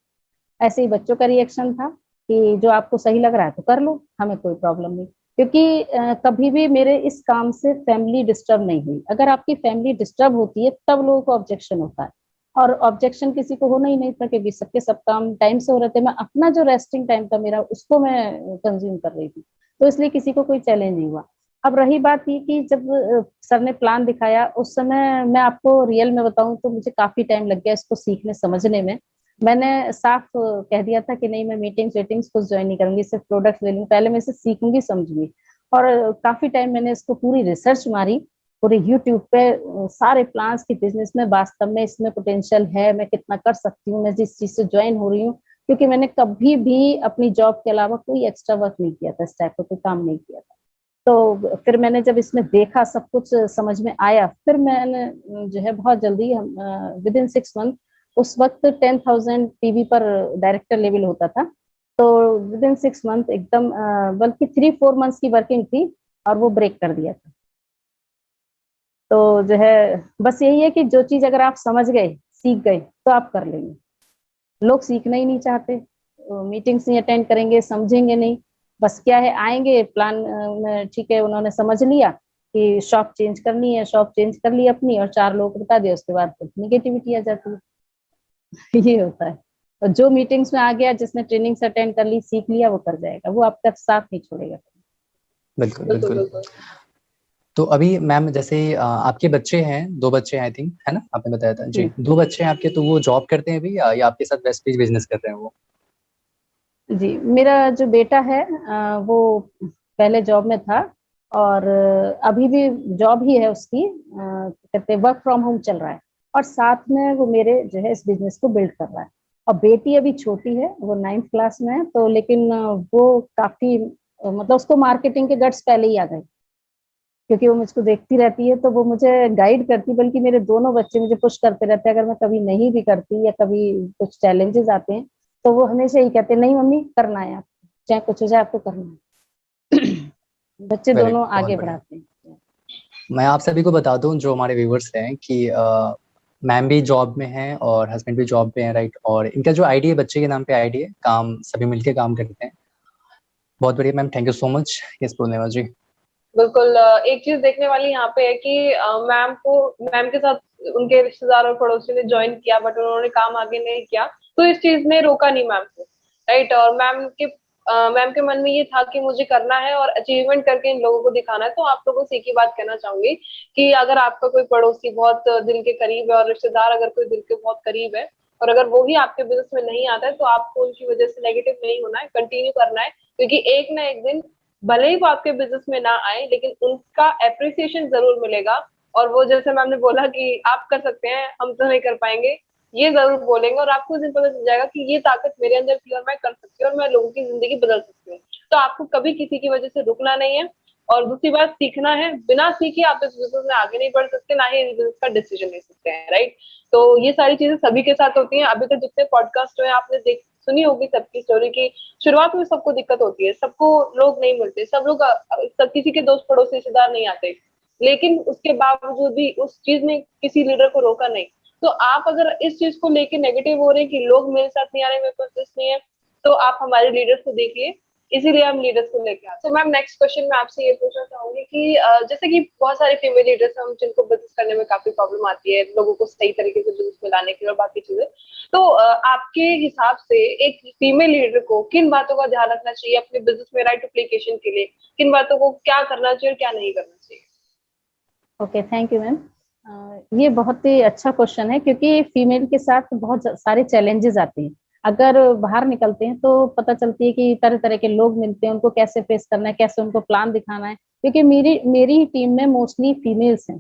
ऐसे ही बच्चों का रिएक्शन था कि जो आपको सही लग रहा है तो कर लो, हमें कोई प्रॉब्लम नहीं। क्योंकि कभी भी मेरे इस काम से फैमिली डिस्टर्ब नहीं हुई। अगर आपकी फैमिली डिस्टर्ब होती है तब लोगों को ऑब्जेक्शन होता है, और ऑब्जेक्शन किसी को होना ही नहीं था, क्योंकि सबके सब काम टाइम से हो रहे थे। मैं अपना जो रेस्टिंग टाइम था मेरा, उसको मैं कंज्यूम कर रही थी, तो इसलिए किसी को कोई चैलेंज नहीं हुआ। अब रही बात ये कि जब सर ने प्लान दिखाया, उस समय मैं आपको रियल में बताऊं तो मुझे काफी टाइम लग गया इसको सीखने समझने में। मैंने साफ कह दिया था कि नहीं, मैं मीटिंग्स वीटिंग्स कुछ ज्वाइन नहीं करूंगी, सिर्फ प्रोडक्ट ले लूंगी, पहले मैं इसे सीखूंगी समझूंगी। और काफी टाइम मैंने इसको पूरी रिसर्च मारी, पूरे यूट्यूब पे सारे प्लान्स की, बिजनेस में वास्तव में इसमें पोटेंशियल है, मैं कितना कर सकती हूँ, मैं जिस चीज से ज्वाइन हो रही हूँ। क्योंकि मैंने कभी भी अपनी जॉब के अलावा कोई एक्स्ट्रा वर्क नहीं किया था, इस टाइप का कोई काम नहीं किया था। तो फिर मैंने जब इसमें देखा, सब कुछ समझ में आया, फिर मैंने जो है बहुत जल्दी, हम विद इन 6 मंथ, उस वक्त 10,000 पीवी पर डायरेक्टर लेवल होता था, तो विद इन 6 मंथ एकदम, बल्कि 3-4 मंथ्स की वर्किंग थी, और वो ब्रेक कर दिया था। तो जो है बस यही है कि जो चीज अगर आप समझ गए, सीख गए, तो आप कर लेंगे। लोग सीखना ही नहीं चाहते, मीटिंग्स नहीं अटेंड करेंगे, समझेंगे नहीं। बस क्या है, आएंगे प्लान में, ठीक है, उन्होंने समझ लिया कि शॉप चेंज करनी है, शॉप चेंज कर ली अपनी, और 4 लोगों को बता दिया, उसके बाद निगेटिविटी आ जाती है। ये होता है। और जो मीटिंग्स में आ गया, जिसने ट्रेनिंग्स अटेंड कर ली, सीख लिया, वो कर जाएगा, वो आपका साथ नहीं छोड़ेगा। बिल्कुल बिल्कुल। तो अभी मैम जैसे आपके बच्चे हैं, 2 बच्चे हैं आई थिंक, है ना? आपने बताया था जी, 2 बच्चे हैं आपके, तो वो जॉब करते हैं अभी, या आपके साथ वेस्टेज बिजनेस कर रहे हैं वो? जी, मेरा जो बेटा है वो पहले जॉब में था, और अभी भी जॉब ही है उसकी, कहते वर्क फ्रॉम होम चल रहा है, और साथ में वो मेरे जो है इस बिजनेस को बिल्ड कर रहा है। और बेटी अभी छोटी है, वो 9th क्लास में है, तो लेकिन वो काफी मतलब उसको मार्केटिंग के गट्स पहले ही आ गए, क्योंकि वो मुझको देखती रहती है, तो वो मुझे गाइड करती, बल्कि मेरे दोनों बच्चे मुझे पुश करते रहते हैं। अगर मैं कभी नहीं भी करती या कभी कुछ चैलेंजेस आते हैं, तो वो हमेशा ही कहते हैं, नहीं मम्मी, करना है आपको, चाहे कुछ हो जाए, आपको करना है। बच्चे वेरी दोनों गुड, बहुत आगे बढ़िया। बढ़ाते हैं। मैं आप सभी को बता दूं, जो हमारे व्यूवर्स हैं, कि मैम भी जॉब में हैं और हस्बैंड भी जॉब पे हैं, राइट? और इनका जो आईडी है, बच्चे के नाम पे आईडी है, काम सभी मिलके काम करते हैं। बहुत बढ़िया ma'am, thank you so much yes Purnima ji. बिल्कुल। एक चीज देखने वाली यहाँ पे है कि मैम के साथ उनके रिश्तेदार और पड़ोसी ने ज्वाइन किया, बट उन्होंने काम आगे नहीं किया, तो इस चीज ने रोका नहीं मैम को, राइट? और मैम के मन में ये था कि मुझे करना है और अचीवमेंट करके इन लोगों को दिखाना है। तो आप लोगों से एक ही बात कहना चाहूंगी कि अगर आपका कोई पड़ोसी बहुत दिल के करीब है, और रिश्तेदार अगर कोई दिल के बहुत करीब है, और अगर वो ही आपके बिजनेस में नहीं आता है, तो आपको उनकी वजह से नेगेटिव नहीं होना है, कंटिन्यू करना है। क्योंकि एक ना एक दिन, भले ही वो आपके बिजनेस में ना आए, लेकिन उनका एप्रिसिएशन जरूर मिलेगा। और वो, जैसे मैम ने बोला कि आप कर सकते हैं, हम तो नहीं कर पाएंगे, ये जरूर बोलेंगे, और आपको उस दिन पता चल जाएगा कि ये ताकत मेरे अंदर थी और मैं कर सकती हूँ, और मैं लोगों की जिंदगी बदल सकती हूँ। तो आपको कभी किसी की वजह से रुकना नहीं है। और दूसरी बात, सीखना है। बिना सीखे आप इस बिजनेस में आगे नहीं बढ़ सकते, ना ही इस बिजनेस का डिसीजन ले सकते हैं, राइट? तो ये सारी चीजें सभी के साथ होती हैं। अभी तक जितने पॉडकास्ट हुए, आपने देख सुनी होगी सबकी स्टोरी की, शुरुआत में सबको दिक्कत होती है, सबको लोग नहीं मिलते, सब लोग सब किसी के दोस्त पड़ोस रिश्तेदार नहीं आते, लेकिन उसके बावजूद भी उस चीज ने किसी लीडर को रोका नहीं। तो आप अगर इस चीज को लेके नेगेटिव हो रहे हैं कि लोग मेरे साथ नहीं आ रहे, मेरे पास इंटरेस्ट नहीं है, तो आप हमारे लीडर्स को देखिए, इसीलिए हम लीडर्स को लेके आते हैं। तो मैम नेक्स्ट क्वेश्चन मैं आपसे ये पूछना चाहूंगी कि जैसे कि बहुत सारे फीमेल लीडर्स हम जिनको बिजनेस करने में काफी प्रॉब्लम आती है, लोगों को सही तरीके से बिजनेस में लाने के लिए और बाकी चीजें, तो आपके हिसाब से एक फीमेल लीडर को किन बातों का ध्यान रखना चाहिए अपने बिजनेस में राइट एप्लीकेशन के लिए, किन बातों को क्या करना चाहिए और क्या नहीं करना चाहिए? Okay, thank you ma'am. ये बहुत ही अच्छा क्वेश्चन है, क्योंकि फीमेल के साथ बहुत सारे चैलेंजेस आते हैं। अगर बाहर निकलते हैं तो पता चलती है कि तरह तरह के लोग मिलते हैं, उनको कैसे फेस करना है, कैसे उनको प्लान दिखाना है, क्योंकि मेरी टीम में मोस्टली फीमेल्स हैं।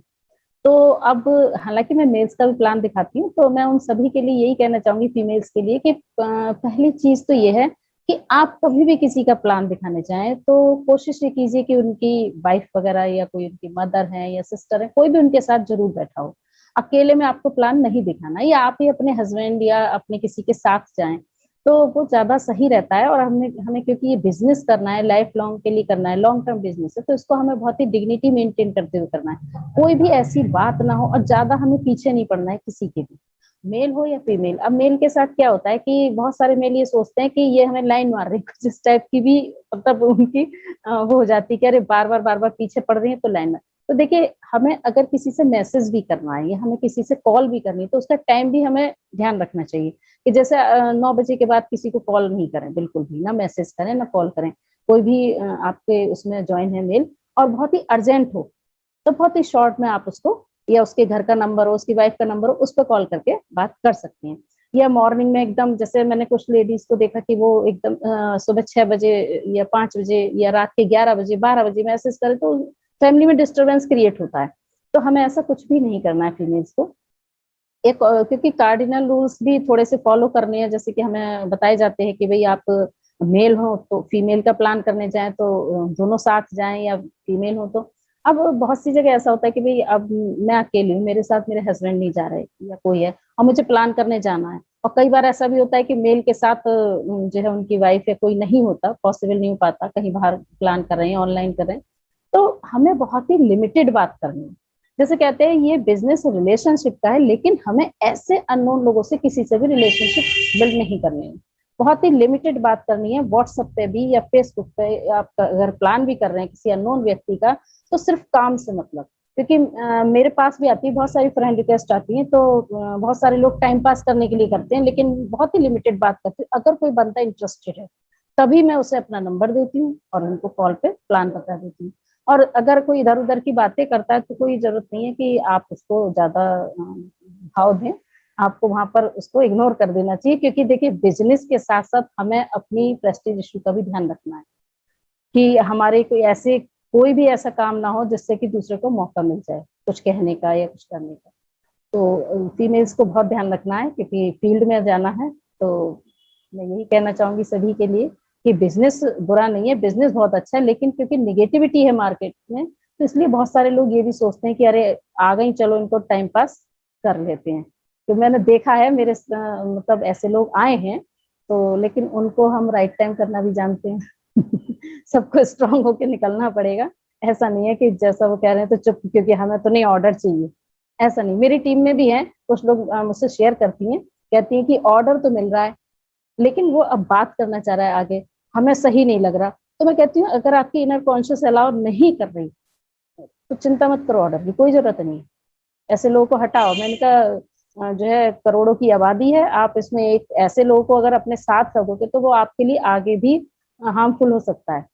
तो अब हालांकि मैं मेल्स का भी प्लान दिखाती हूँ, तो मैं उन सभी के लिए यही कहना चाहूंगी, फीमेल्स के लिए, कि पहली चीज तो ये है कि आप कभी भी किसी का प्लान दिखाने चाहें तो कोशिश ये कीजिए कि उनकी वाइफ वगैरह या कोई उनकी मदर है या सिस्टर है, कोई भी उनके साथ जरूर बैठा हो। अकेले में आपको प्लान नहीं दिखाना, या आप ही अपने हस्बैंड या अपने किसी के साथ जाएं तो वो ज्यादा सही रहता है। और हमें हमें क्योंकि ये बिजनेस करना है, लाइफ लॉन्ग के लिए करना है, लॉन्ग टर्म बिजनेस है, तो इसको हमें बहुत ही डिग्निटी मेंटेन करते हुए करना है। कोई भी ऐसी बात ना हो, और ज्यादा हमें पीछे नहीं पड़ना है किसी के भी, मेल हो या फीमेल। अब मेल के साथ क्या होता है कि बहुत सारे मेल ये सोचते हैं कि ये हमें लाइन मार रहे हैं, कुछ इस टाइप की भी मतलब उनकी वो हो जाती है कि अरे बार बार पीछे पड़ रही है तो लाइन मार। तो देखिए, हमें अगर किसी से मैसेज भी करना है या हमें किसी से कॉल भी करनी है, तो उसका टाइम भी हमें ध्यान रखना चाहिए कि जैसे 9 बजे के बाद किसी को कॉल नहीं करें, बिल्कुल भी ना मैसेज करें ना कॉल करें। कोई भी आपके उसमें ज्वाइन है मेल और बहुत ही अर्जेंट हो, तो बहुत ही शॉर्ट में आप उसको, या उसके घर का नंबर हो, उसकी वाइफ का नंबर हो, उस पर कॉल करके बात कर सकती हैं। या मॉर्निंग में एकदम, जैसे मैंने कुछ लेडीज को देखा कि वो एकदम सुबह 6 बजे या 5 बजे या रात के 11 बजे 12 बजे मैसेज करे, तो फैमिली में डिस्टर्बेंस क्रिएट होता है। तो हमें ऐसा कुछ भी नहीं करना है फीमेल्स को। एक क्योंकि कार्डिनल रूल्स भी थोड़े से फॉलो करने हैं, जैसे कि हमें बताए जाते हैं कि भाई आप मेल हो तो फीमेल का प्लान करने जाएं तो दोनों साथ जाएं, या फीमेल हो तो। अब बहुत सी जगह ऐसा होता है कि भाई अब मैं अकेली हूँ, मेरे साथ मेरे हस्बैंड नहीं जा रहे या कोई है और मुझे प्लान करने जाना है। और कई बार ऐसा भी होता है कि मेल के साथ जो है उनकी वाइफ है, कोई नहीं होता, पॉसिबल नहीं हो पाता, कहीं बाहर प्लान कर रहे हैं, ऑनलाइन कर रहे हैं। तो हमें बहुत ही लिमिटेड बात करनी है। जैसे कहते हैं ये बिजनेस रिलेशनशिप का है, लेकिन हमें ऐसे अननोन लोगों से किसी से भी रिलेशनशिप बिल्ड नहीं करनी है। बहुत ही लिमिटेड बात करनी है। व्हाट्सएप पे भी या फेसबुक पे आप अगर प्लान भी कर रहे हैं किसी अननोन व्यक्ति का, तो सिर्फ काम से मतलब। क्योंकि मेरे पास भी आती है, बहुत सारी फ्रेंड रिक्वेस्ट आती है, तो बहुत सारे लोग टाइम पास करने के लिए करते हैं, लेकिन बहुत ही लिमिटेड बात करते हैं। अगर कोई बंदा इंटरेस्टेड है तभी मैं उसे अपना नंबर देती हूँ और उनको कॉल पे प्लान बता देती हूँ। और अगर कोई इधर उधर की बातें करता है तो कोई जरूरत नहीं है कि आप उसको ज्यादा भाव दें, आपको वहां पर उसको इग्नोर कर देना चाहिए। क्योंकि देखिए, बिजनेस के साथ साथ हमें अपनी प्रेस्टीज इशू का भी ध्यान रखना है कि हमारे कोई भी ऐसा काम ना हो जिससे कि दूसरे को मौका मिल जाए कुछ कहने का या कुछ करने का। तो फीमेल्स को बहुत ध्यान रखना है, क्योंकि फील्ड में जाना है। तो मैं यही कहना चाहूंगी सभी के लिए कि बिजनेस बुरा नहीं है, बिजनेस बहुत अच्छा है, लेकिन क्योंकि निगेटिविटी है मार्केट में, तो इसलिए बहुत सारे लोग ये भी सोचते हैं कि अरे आ गई, चलो इनको टाइम पास कर लेते हैं। तो मैंने देखा है, मेरे मतलब ऐसे लोग आए हैं, तो लेकिन उनको हम राइट टाइम करना भी जानते हैं। सबको स्ट्रांग होके निकलना पड़ेगा। ऐसा नहीं है कि जैसा वो कह रहे हैं तो चुप, क्योंकि हमें तो नहीं ऑर्डर चाहिए, ऐसा नहीं। मेरी टीम में भी है कुछ लोग, मुझसे शेयर करती हैं, कहती हैं कि ऑर्डर तो मिल रहा है लेकिन वो अब बात करना चाह रहा है आगे, हमें सही नहीं लग रहा। तो मैं कहती हूँ अगर आपकी इनर कॉन्शियस अलाउ नहीं कर रही तो चिंता मत करो, ऑर्डर की कोई जरूरत नहीं। ऐसे लोगों को हटाओ। मैंने कहा जो है करोड़ों की आबादी है, आप इसमें एक ऐसे लोगों को अगर अपने साथ रखोगे तो वो आपके लिए आगे भी हार्मफुल हो सकता है।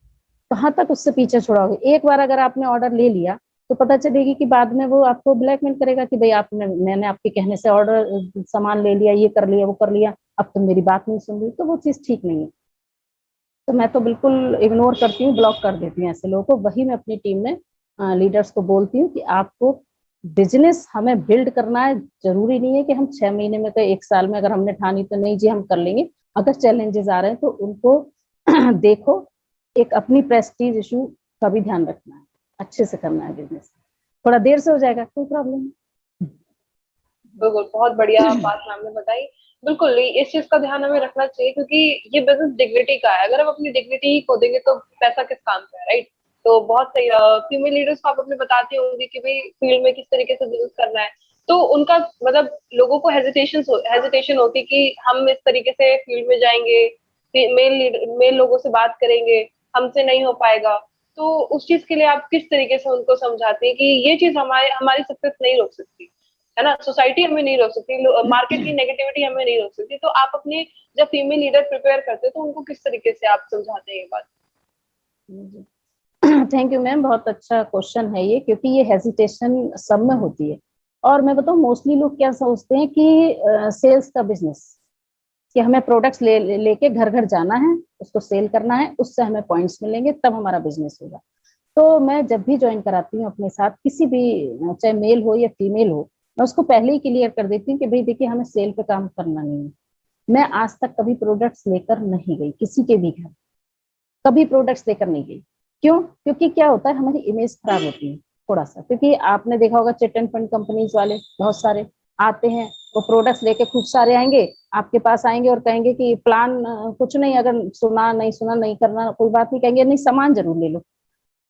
कहाँ तक उससे पीछे छुड़ाओगे? एक बार अगर आपने ऑर्डर ले लिया तो पता चलेगी कि बाद में वो आपको ब्लैकमेल करेगा कि भाई मैंने आपके कहने से ऑर्डर सामान ले लिया, ये कर लिया, वो कर लिया, अब तुम मेरी बात नहीं सुन रही। तो वो चीज ठीक नहीं है। तो मैं तो बिल्कुल इग्नोर करती हूँ, ब्लॉक कर देती हूँ ऐसे लोगों को। वही मैं अपनी टीम में लीडर्स को बोलती हूँ कि आपको बिजनेस हमें बिल्ड करना है। जरूरी नहीं है कि हम 6 महीने में, तो 1 साल में अगर हमने ठानी तो नहीं जी हम कर लेंगे। अगर चैलेंजेस आ रहे हैं तो उनको देखो। एक अपनी प्रेस्टीज इशू का भी ध्यान रखना है, अच्छे से करना है बिजनेस। थोड़ा देर से हो जाएगा, कोई प्रॉब्लम नहीं। बिल्कुल, बहुत बढ़िया बात मैम ने बताई। बिल्कुल इस चीज का ध्यान हमें रखना चाहिए, क्योंकि ये बिजनेस डिग्निटी का है। अगर हम अपनी डिग्निटी ही खो देंगे तो पैसा किस काम का है, राइट? तो बहुत सही। फीमेल लीडर्स को आप अपने बताते होंगे कि भाई फील्ड में किस तरीके से बिजनेस करना है, तो उनका मतलब लोगों को हेजिटेशन होती कि हम इस तरीके से फील्ड में जाएंगे, मेल लोगों से बात करेंगे, हमसे नहीं हो पाएगा। तो उस चीज के लिए आप किस तरीके से उनको समझाते हैं कि ये चीज हमारी सक्सेस नहीं रोक सकती, है ना, सोसाइटी हमें नहीं रोक सकती, मार्केट की नेगेटिविटी हमें नहीं रोक सकती। तो आप अपने जब फीमेल लीडर प्रिपेयर करते हैं तो उनको किस तरीके से आप समझाते हैं ये बात? थैंक यू मैम, बहुत अच्छा क्वेश्चन है ये, क्योंकि ये हेजिटेशन सब में होती है। और मैं बताऊं, मोस्टली लोग क्या सोचते हैं कि सेल्स का बिजनेस, कि हमें प्रोडक्ट्स लेके घर घर जाना है, उसको सेल करना है, उससे हमें पॉइंट्स मिलेंगे, तब हमारा बिजनेस होगा। तो मैं जब भी ज्वाइन कराती हूँ अपने साथ किसी भी, चाहे मेल हो या फीमेल हो, मैं उसको पहले ही क्लियर कर देती हूँ कि भाई देखिए, हमें सेल पे काम करना नहीं है। मैं आज तक कभी प्रोडक्ट्स लेकर नहीं गई किसी के भी घर, कभी प्रोडक्ट्स लेकर नहीं गई। क्यों? क्योंकि क्या होता है, हमारी इमेज खराब होती है थोड़ा सा। क्योंकि आपने देखा होगा, चिट एंड फंड कंपनीज वाले बहुत सारे आते हैं, वो प्रोडक्ट्स लेके खूब सारे आएंगे, आपके पास आएंगे और कहेंगे कि प्लान कुछ नहीं, अगर सुना नहीं करना कोई बात नहीं, कहेंगे नहीं सामान जरूर ले लो,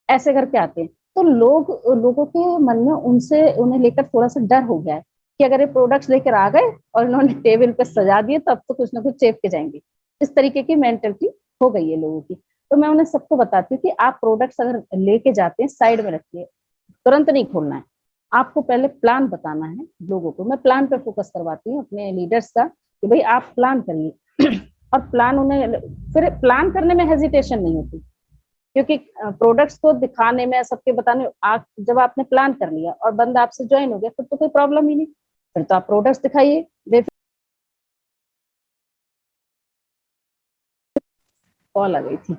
ऐसे करके आते हैं। तो लोगों के मन में उन्हें लेकर थोड़ा सा डर हो गया है कि अगर ये प्रोडक्ट्स लेकर आ गए और इन्होंने टेबल पे सजा दिए, तब तो कुछ ना कुछ चेप के जाएंगे। इस तरीके की मेंटेलिटी हो गई है लोगों की। तो मैं उन्हें सबको बताती हूँ कि आप प्रोडक्ट्स अगर लेके जाते हैं, साइड में रखिए, तुरंत नहीं खोलना है। आपको पहले प्लान बताना है लोगों को। मैं प्लान पे फोकस करवाती हूँ अपने लीडर्स का कि भाई आप प्लान करिए और प्लान उन्हें, फिर प्लान करने में हेजिटेशन नहीं होती, क्योंकि प्रोडक्ट्स को दिखाने में, सबके बताने, जब आपने प्लान कर लिया और बंदा आपसे ज्वाइन हो गया, फिर तो कोई प्रॉब्लम ही नहीं। फिर तो आप प्रोडक्ट्स दिखाइए। कॉल आ गई थी।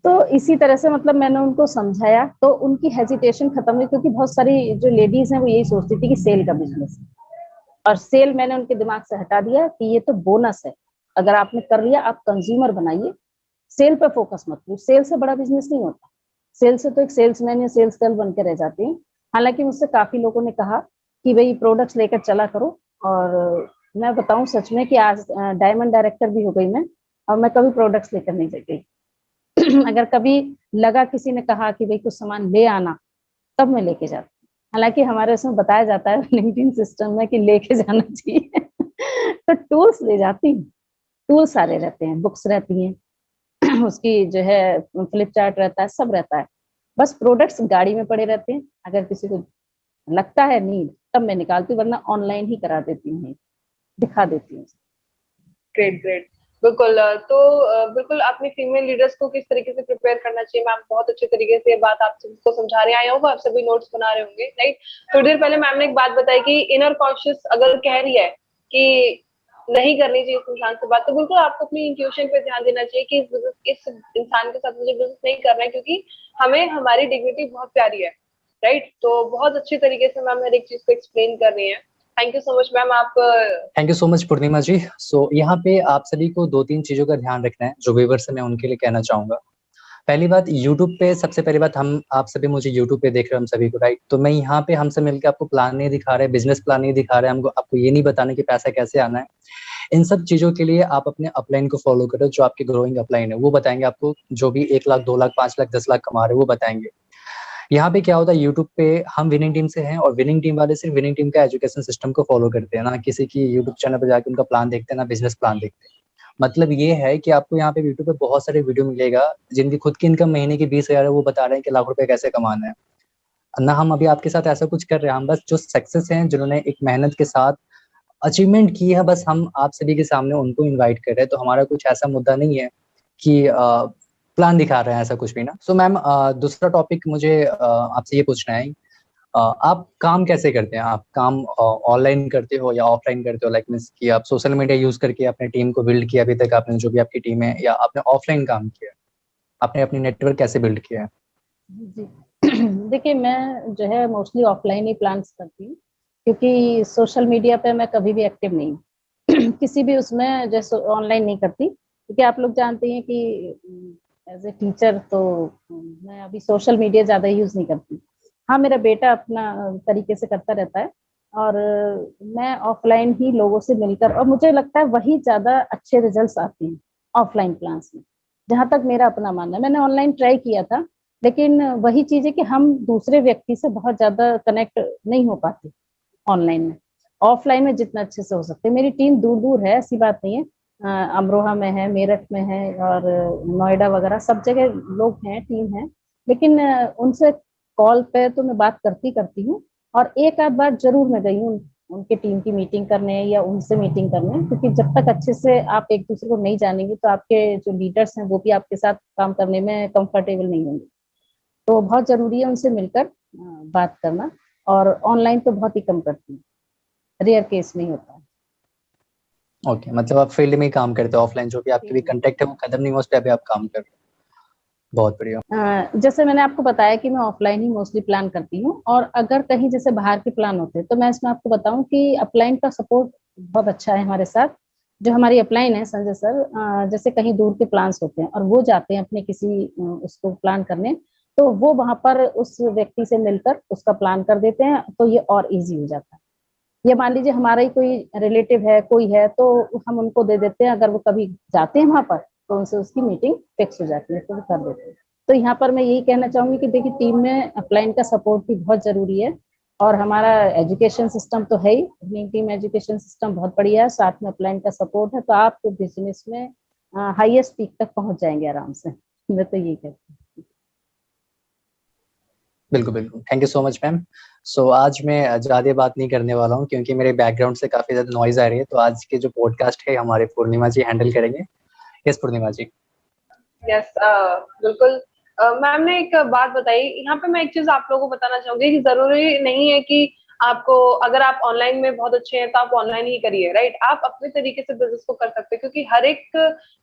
तो इसी तरह से मतलब मैंने उनको समझाया, तो उनकी हेजिटेशन खत्म हुई। क्योंकि बहुत सारी जो लेडीज हैं वो यही सोचती थी कि सेल का बिजनेस है, और सेल मैंने उनके दिमाग से हटा दिया कि ये तो बोनस है। अगर आपने कर लिया, आप कंज्यूमर बनाइए, सेल पे फोकस मत करो। सेल से बड़ा बिजनेस नहीं होता। सेल से तो एक सेल्समैन या सेल्स गर्ल बन के रह जाती है। हालांकि मुझसे काफी लोगों ने कहा कि भाई प्रोडक्ट्स लेकर चला करो, और मैं बताऊं सच में कि आज डायमंड डायरेक्टर भी हो गई मैं, और मैं कभी प्रोडक्ट्स लेकर नहीं गई। अगर कभी लगा, किसी ने कहा कि भाई कुछ सामान ले आना, तब मैं लेके जाती हूँ। हालांकि हमारे उसमें बताया जाता है लिंक्डइन सिस्टम में कि लेके जाना चाहिए तो टूल्स ले जाती हूँ। टूल्स सारे रहते हैं, बुक्स रहती हैं उसकी जो है फ्लिप चार्ट रहता है, सब रहता है। बस प्रोडक्ट्स गाड़ी में पड़े रहते हैं। अगर किसी को लगता है नीड, तब मैं निकालती हूँ, वरना ऑनलाइन ही करा देती हूँ, दिखा देती हूँ। Great great. बिल्कुल। तो बिल्कुल आपने फीमेल लीडर्स को किस तरीके से प्रिपेयर करना चाहिए, मैम बहुत अच्छे तरीके से ये बात आप सबको समझा रहे आए होगा, आप सभी नोट्स बना रहे होंगे, राइट। थोड़ी देर पहले मैम ने एक बात बताई कि इनर कॉन्शियस अगर कह रही है कि नहीं करनी चाहिए इस इंसान से बात, तो बिल्कुल आपको अपनी इंट्यूशन पे ध्यान देना चाहिए कि इस इंसान के साथ मुझे बिजनेस नहीं करना है, क्योंकि हमें हमारी डिग्निटी बहुत प्यारी है, राइट। तो बहुत अच्छी तरीके से मैम हर एक चीज को एक्सप्लेन कर रही है। Thank you so much ma'am. आप thank you so much Purnima जी। सो यहाँ पे आप सभी को 2-3 चीजों का ध्यान रखना है, जो व्यूअर्स है मैं उनके लिए कहना चाहूंगा। पहली बात, यूट्यूब पे सबसे पहली बात, हम आप सभी मुझे यूट्यूब पे देख रहे हो, हम सभी को, राइट। तो मैं यहाँ पे हमसे मिलकर आपको प्लान नहीं दिखा रहे, बिजनेस प्लान नहीं दिखा रहे, हमको आपको ये नहीं बताने कि पैसा कैसे आना है। इन सब चीजों के लिए आप अपने अपलाइन को फॉलो करो, जो आपके ग्रोइंग अपलाइन है वो बताएंगे आपको, जो भी 1 लाख 2 लाख 5 लाख 10 लाख कमा रहे हैं वो बताएंगे। यहाँ पे क्या होता है, यूट्यूब पे हम विनिंग टीम से हैं, और विनिंग टीम वाले सिर्फ विनिंग टीम का एजुकेशन सिस्टम को फॉलो करते हैं, ना किसी की यूट्यूब चैनल पर जाकर उनका प्लान देखते हैं, ना बिजनेस प्लान देखते हैं। मतलब ये है कि आपको यहाँ पे यूट्यूब पे बहुत सारे वीडियो मिलेगा जिनकी खुद की इनकम महीने की 20,000 है, वो बता रहे हैं कि लाख रुपए कैसे कमाना है। ना हम अभी आपके साथ ऐसा कुछ कर रहे हैं, हम बस जो सक्सेस हैं, जिन्होंने एक मेहनत के साथ अचीवमेंट की है, बस हम आप सभी के सामने उनको इनवाइट कर रहे हैं। तो हमारा कुछ ऐसा मुद्दा नहीं है कि प्लान दिखा रहे हैं, ऐसा कुछ भी ना। सो मैम, दूसरा टॉपिक मुझे आपसे ये पूछना है, आप काम कैसे करते हैं? आप काम ऑनलाइन करते हो या ऑफलाइन करते हो? लाइक मीन्स कि आप सोशल मीडिया यूज करके अपने टीम को बिल्ड किया अभी तक आपने, जो भी आपकी टीम है, या आपने ऑफलाइन काम किया? आपने अपनी नेटवर्क कैसे बिल्ड किया है? जी देखिए, मैं जो है मोस्टली ऑफलाइन ही प्लान्स करती हूँ, क्योंकि सोशल मीडिया पे मैं कभी भी एक्टिव नहीं हूँ किसी भी उसमें जैसे ऑनलाइन नहीं करती, क्योंकि आप लोग जानते हैं कि एज ए टीचर तो मैं अभी सोशल मीडिया ज़्यादा यूज़ नहीं करती। हाँ, मेरा बेटा अपना तरीके से करता रहता है, और मैं ऑफलाइन ही लोगों से मिलकर, और मुझे लगता है वही ज़्यादा अच्छे रिजल्ट्स आते हैं ऑफलाइन क्लास में। जहां तक मेरा अपना मानना है। मैंने ऑनलाइन ट्राई किया था, लेकिन वही चीज है कि हम दूसरे व्यक्ति से बहुत ज्यादा कनेक्ट नहीं हो पाते ऑनलाइन में। ऑफलाइन में जितना अच्छे से हो सकते। मेरी टीम दूर दूर है, ऐसी बात नहीं है, अमरोहा में है, मेरठ में है और नोएडा वगैरह सब जगह लोग हैं, टीम है। लेकिन उनसे कॉल पे तो मैं बात करती करती हूँ, और एक आध बार जरूर मैं गई हूँ उनके टीम की मीटिंग करने या उनसे मीटिंग करने, क्योंकि जब तक अच्छे से आप एक दूसरे को नहीं जानेंगे तो आपके जो लीडर्स हैं वो भी आपके साथ काम करने में कंफर्टेबल नहीं होंगे। तो बहुत जरूरी है उनसे मिलकर बात करना, और ऑनलाइन तो बहुत ही कम करती हूँ, रेयर केस में ही होता है। ओके, मतलब आप फील्ड में ही काम करते हो, ऑफलाइन जो भी आपके भी कांटेक्ट है वो खत्म नहीं हुआ, उस पर अभी आप काम कर रहे हो। बहुत बढ़िया। जैसे मैंने आपको बताया कि मैं ऑफलाइन ही मोस्टली प्लान करती हूँ, और अगर कहीं जैसे बाहर के प्लान होते हैं तो मैं इसमें आपको बताऊं कि अपलाइन का सपोर्ट बहुत अच्छा है हमारे साथ। जो हमारी अपलाइन है संजय सर, जैसे कहीं दूर के प्लान्स होते हैं और वो जाते हैं अपने किसी उसको प्लान करने, तो वो वहां पर उस व्यक्ति से मिलकर उसका प्लान कर देते हैं, तो ये और इजी हो जाता है। ये मान लीजिए हमारा ही कोई रिलेटिव है, कोई है, तो हम उनको दे देते हैं, अगर वो कभी जाते हैं वहां पर तो उनसे उसकी मीटिंग फिक्स हो जाती है, तो वो कर देते हैं। तो यहाँ पर मैं यही कहना चाहूंगी कि देखिए टीम में अपलाइन का सपोर्ट भी बहुत जरूरी है, और हमारा एजुकेशन सिस्टम तो है ही, अपनी टीम एजुकेशन सिस्टम बहुत बढ़िया है, साथ में अपलाइन का सपोर्ट है, तो आप तो बिजनेस में हाईएस्ट पीक तक पहुंच जाएंगे आराम से। मैं तो यही कहती हूँ। बिल्कुल बिल्कुल, thank you so much ma'am. So आज मैं ज़्यादा बात नहीं करने वाला हूँ क्योंकि मेरे बैकग्राउंड से काफ़ी ज़्यादा नॉइज आ रही है, तो आज के जो पॉडकास्ट है हमारे पूर्णिमा जी हैंडल करेंगे। यस पूर्णिमा जी। यस, बिल्कुल। मैम ने एक बात बताई, यहाँ पे मैं एक चीज आप लोगों को बताना चाहूंगी कि जरूरी नहीं है कि आपको, अगर आप ऑनलाइन में बहुत अच्छे हैं तो आप ऑनलाइन ही करिए, राइट। आप अपने तरीके से बिजनेस को कर सकते हैं, क्योंकि हर एक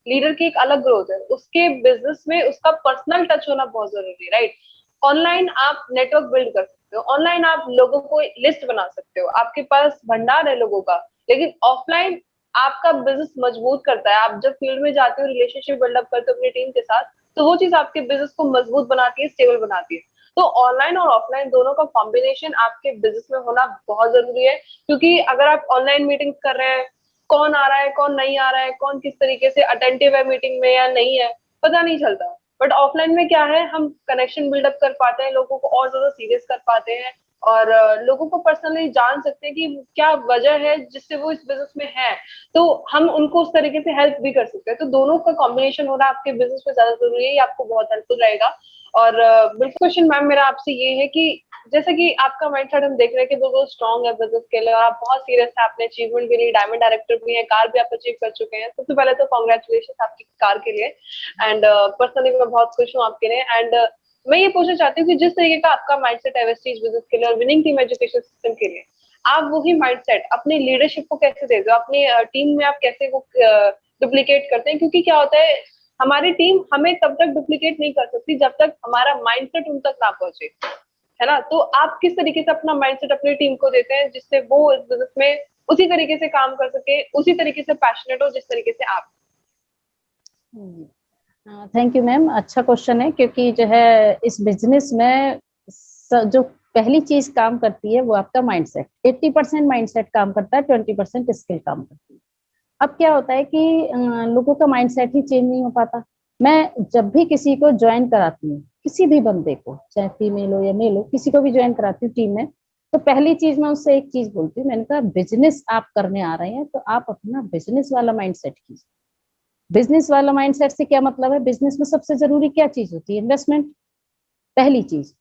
लीडर की एक अलग ग्रोथ है, उसके बिजनेस में उसका पर्सनल टच होना बहुत जरूरी है, राइट। ऑनलाइन आप नेटवर्क बिल्ड कर सकते हो, ऑनलाइन आप लोगों को लिस्ट बना सकते हो, आपके पास भंडार है लोगों का। लेकिन ऑफलाइन आपका बिजनेस मजबूत करता है। आप जब फील्ड में जाते हो, रिलेशनशिप बिल्डअप करते हो अपनी टीम के साथ, तो वो चीज आपके बिजनेस को मजबूत बनाती है, स्टेबल बनाती है। तो ऑनलाइन और ऑफलाइन दोनों का कॉम्बिनेशन आपके बिजनेस में होना बहुत जरूरी है, क्योंकि अगर आप ऑनलाइन मीटिंग कर रहे हैं, कौन आ रहा है कौन नहीं आ रहा है, कौन किस तरीके से अटेंटिव है मीटिंग में या नहीं है, पता नहीं चलता। बट ऑफलाइन में क्या है, हम कनेक्शन बिल्डअप कर पाते हैं, लोगों को और ज्यादा सीरियस कर पाते हैं, और लोगों को पर्सनली जान सकते हैं कि क्या वजह है जिससे वो इस बिजनेस में है, तो हम उनको उस तरीके से हेल्प भी कर सकते हैं। तो दोनों का कॉम्बिनेशन होना आपके बिजनेस में ज्यादा जरूरी है, ये आपको बहुत हेल्पफुल रहेगा। और बिल्कुल क्वेश्चन मैम मेरा आपसे ये है कि जैसे कि आपका माइंडसेट हम देख रहे हैं कि बिल्कुल स्ट्रॉन्ग है बिजनेस के लिए, और आप बहुत सीरियस है अपने अचीवमेंट के लिए, डायमंड डायरेक्टर भी है, कार भी आप अचीव कर चुके हैं। सबसे पहले तो कॉन्ग्रेचुलेशन आपकी कार के लिए, एंड पर्सनली मैं बहुत खुश हूँ आपके लिए। एंड मैं ये पूछना चाहती हूँ कि जिस तरीके का आपका माइंडसेट है वेस्टीज बिजनेस के लिए और विनिंग टीम एजुकेशन सिस्टम के लिए, आप वही माइंडसेट अपनी लीडरशिप को कैसे देते हो, अपनी टीम में आप कैसे वो डुप्लीकेट करते हैं? क्योंकि क्या होता है, हमारी टीम हमें तब तक डुप्लीकेट नहीं कर सकती जब तक हमारा माइंडसेट उन तक ना पहुंचे, है ना। तो आप किस तरीके से अपना माइंडसेट अपनी टीम को देते हैं जिससे वो इस बिजनेस में उसी तरीके से काम कर सके, उसी तरीके से पैशनेट हो जिस तरीके से आप? थैंक यू मैम, अच्छा क्वेश्चन है, क्योंकि जो है इस बिजनेस में जो पहली चीज काम करती है वो आपका माइंडसेट। 80% माइंडसेट काम करता है, 20% स्किल काम करती है। अब क्या होता है कि लोगों का माइंडसेट ही चेंज नहीं हो पाता। मैं जब भी किसी को ज्वाइन कराती हूँ, किसी भी बंदे को, चाहे फीमेल हो या मेल हो, किसी को भी ज्वाइन कराती हूँ टीम में, तो पहली चीज मैं उससे एक चीज बोलती हूँ, मैंने कहा बिजनेस आप करने आ रहे हैं तो आप अपना बिजनेस वाला माइंडसेट कीजिए। बिजनेस वाला माइंडसेट से क्या मतलब है, बिजनेस में सबसे जरूरी क्या चीज होती है, इन्वेस्टमेंट, पहली चीज।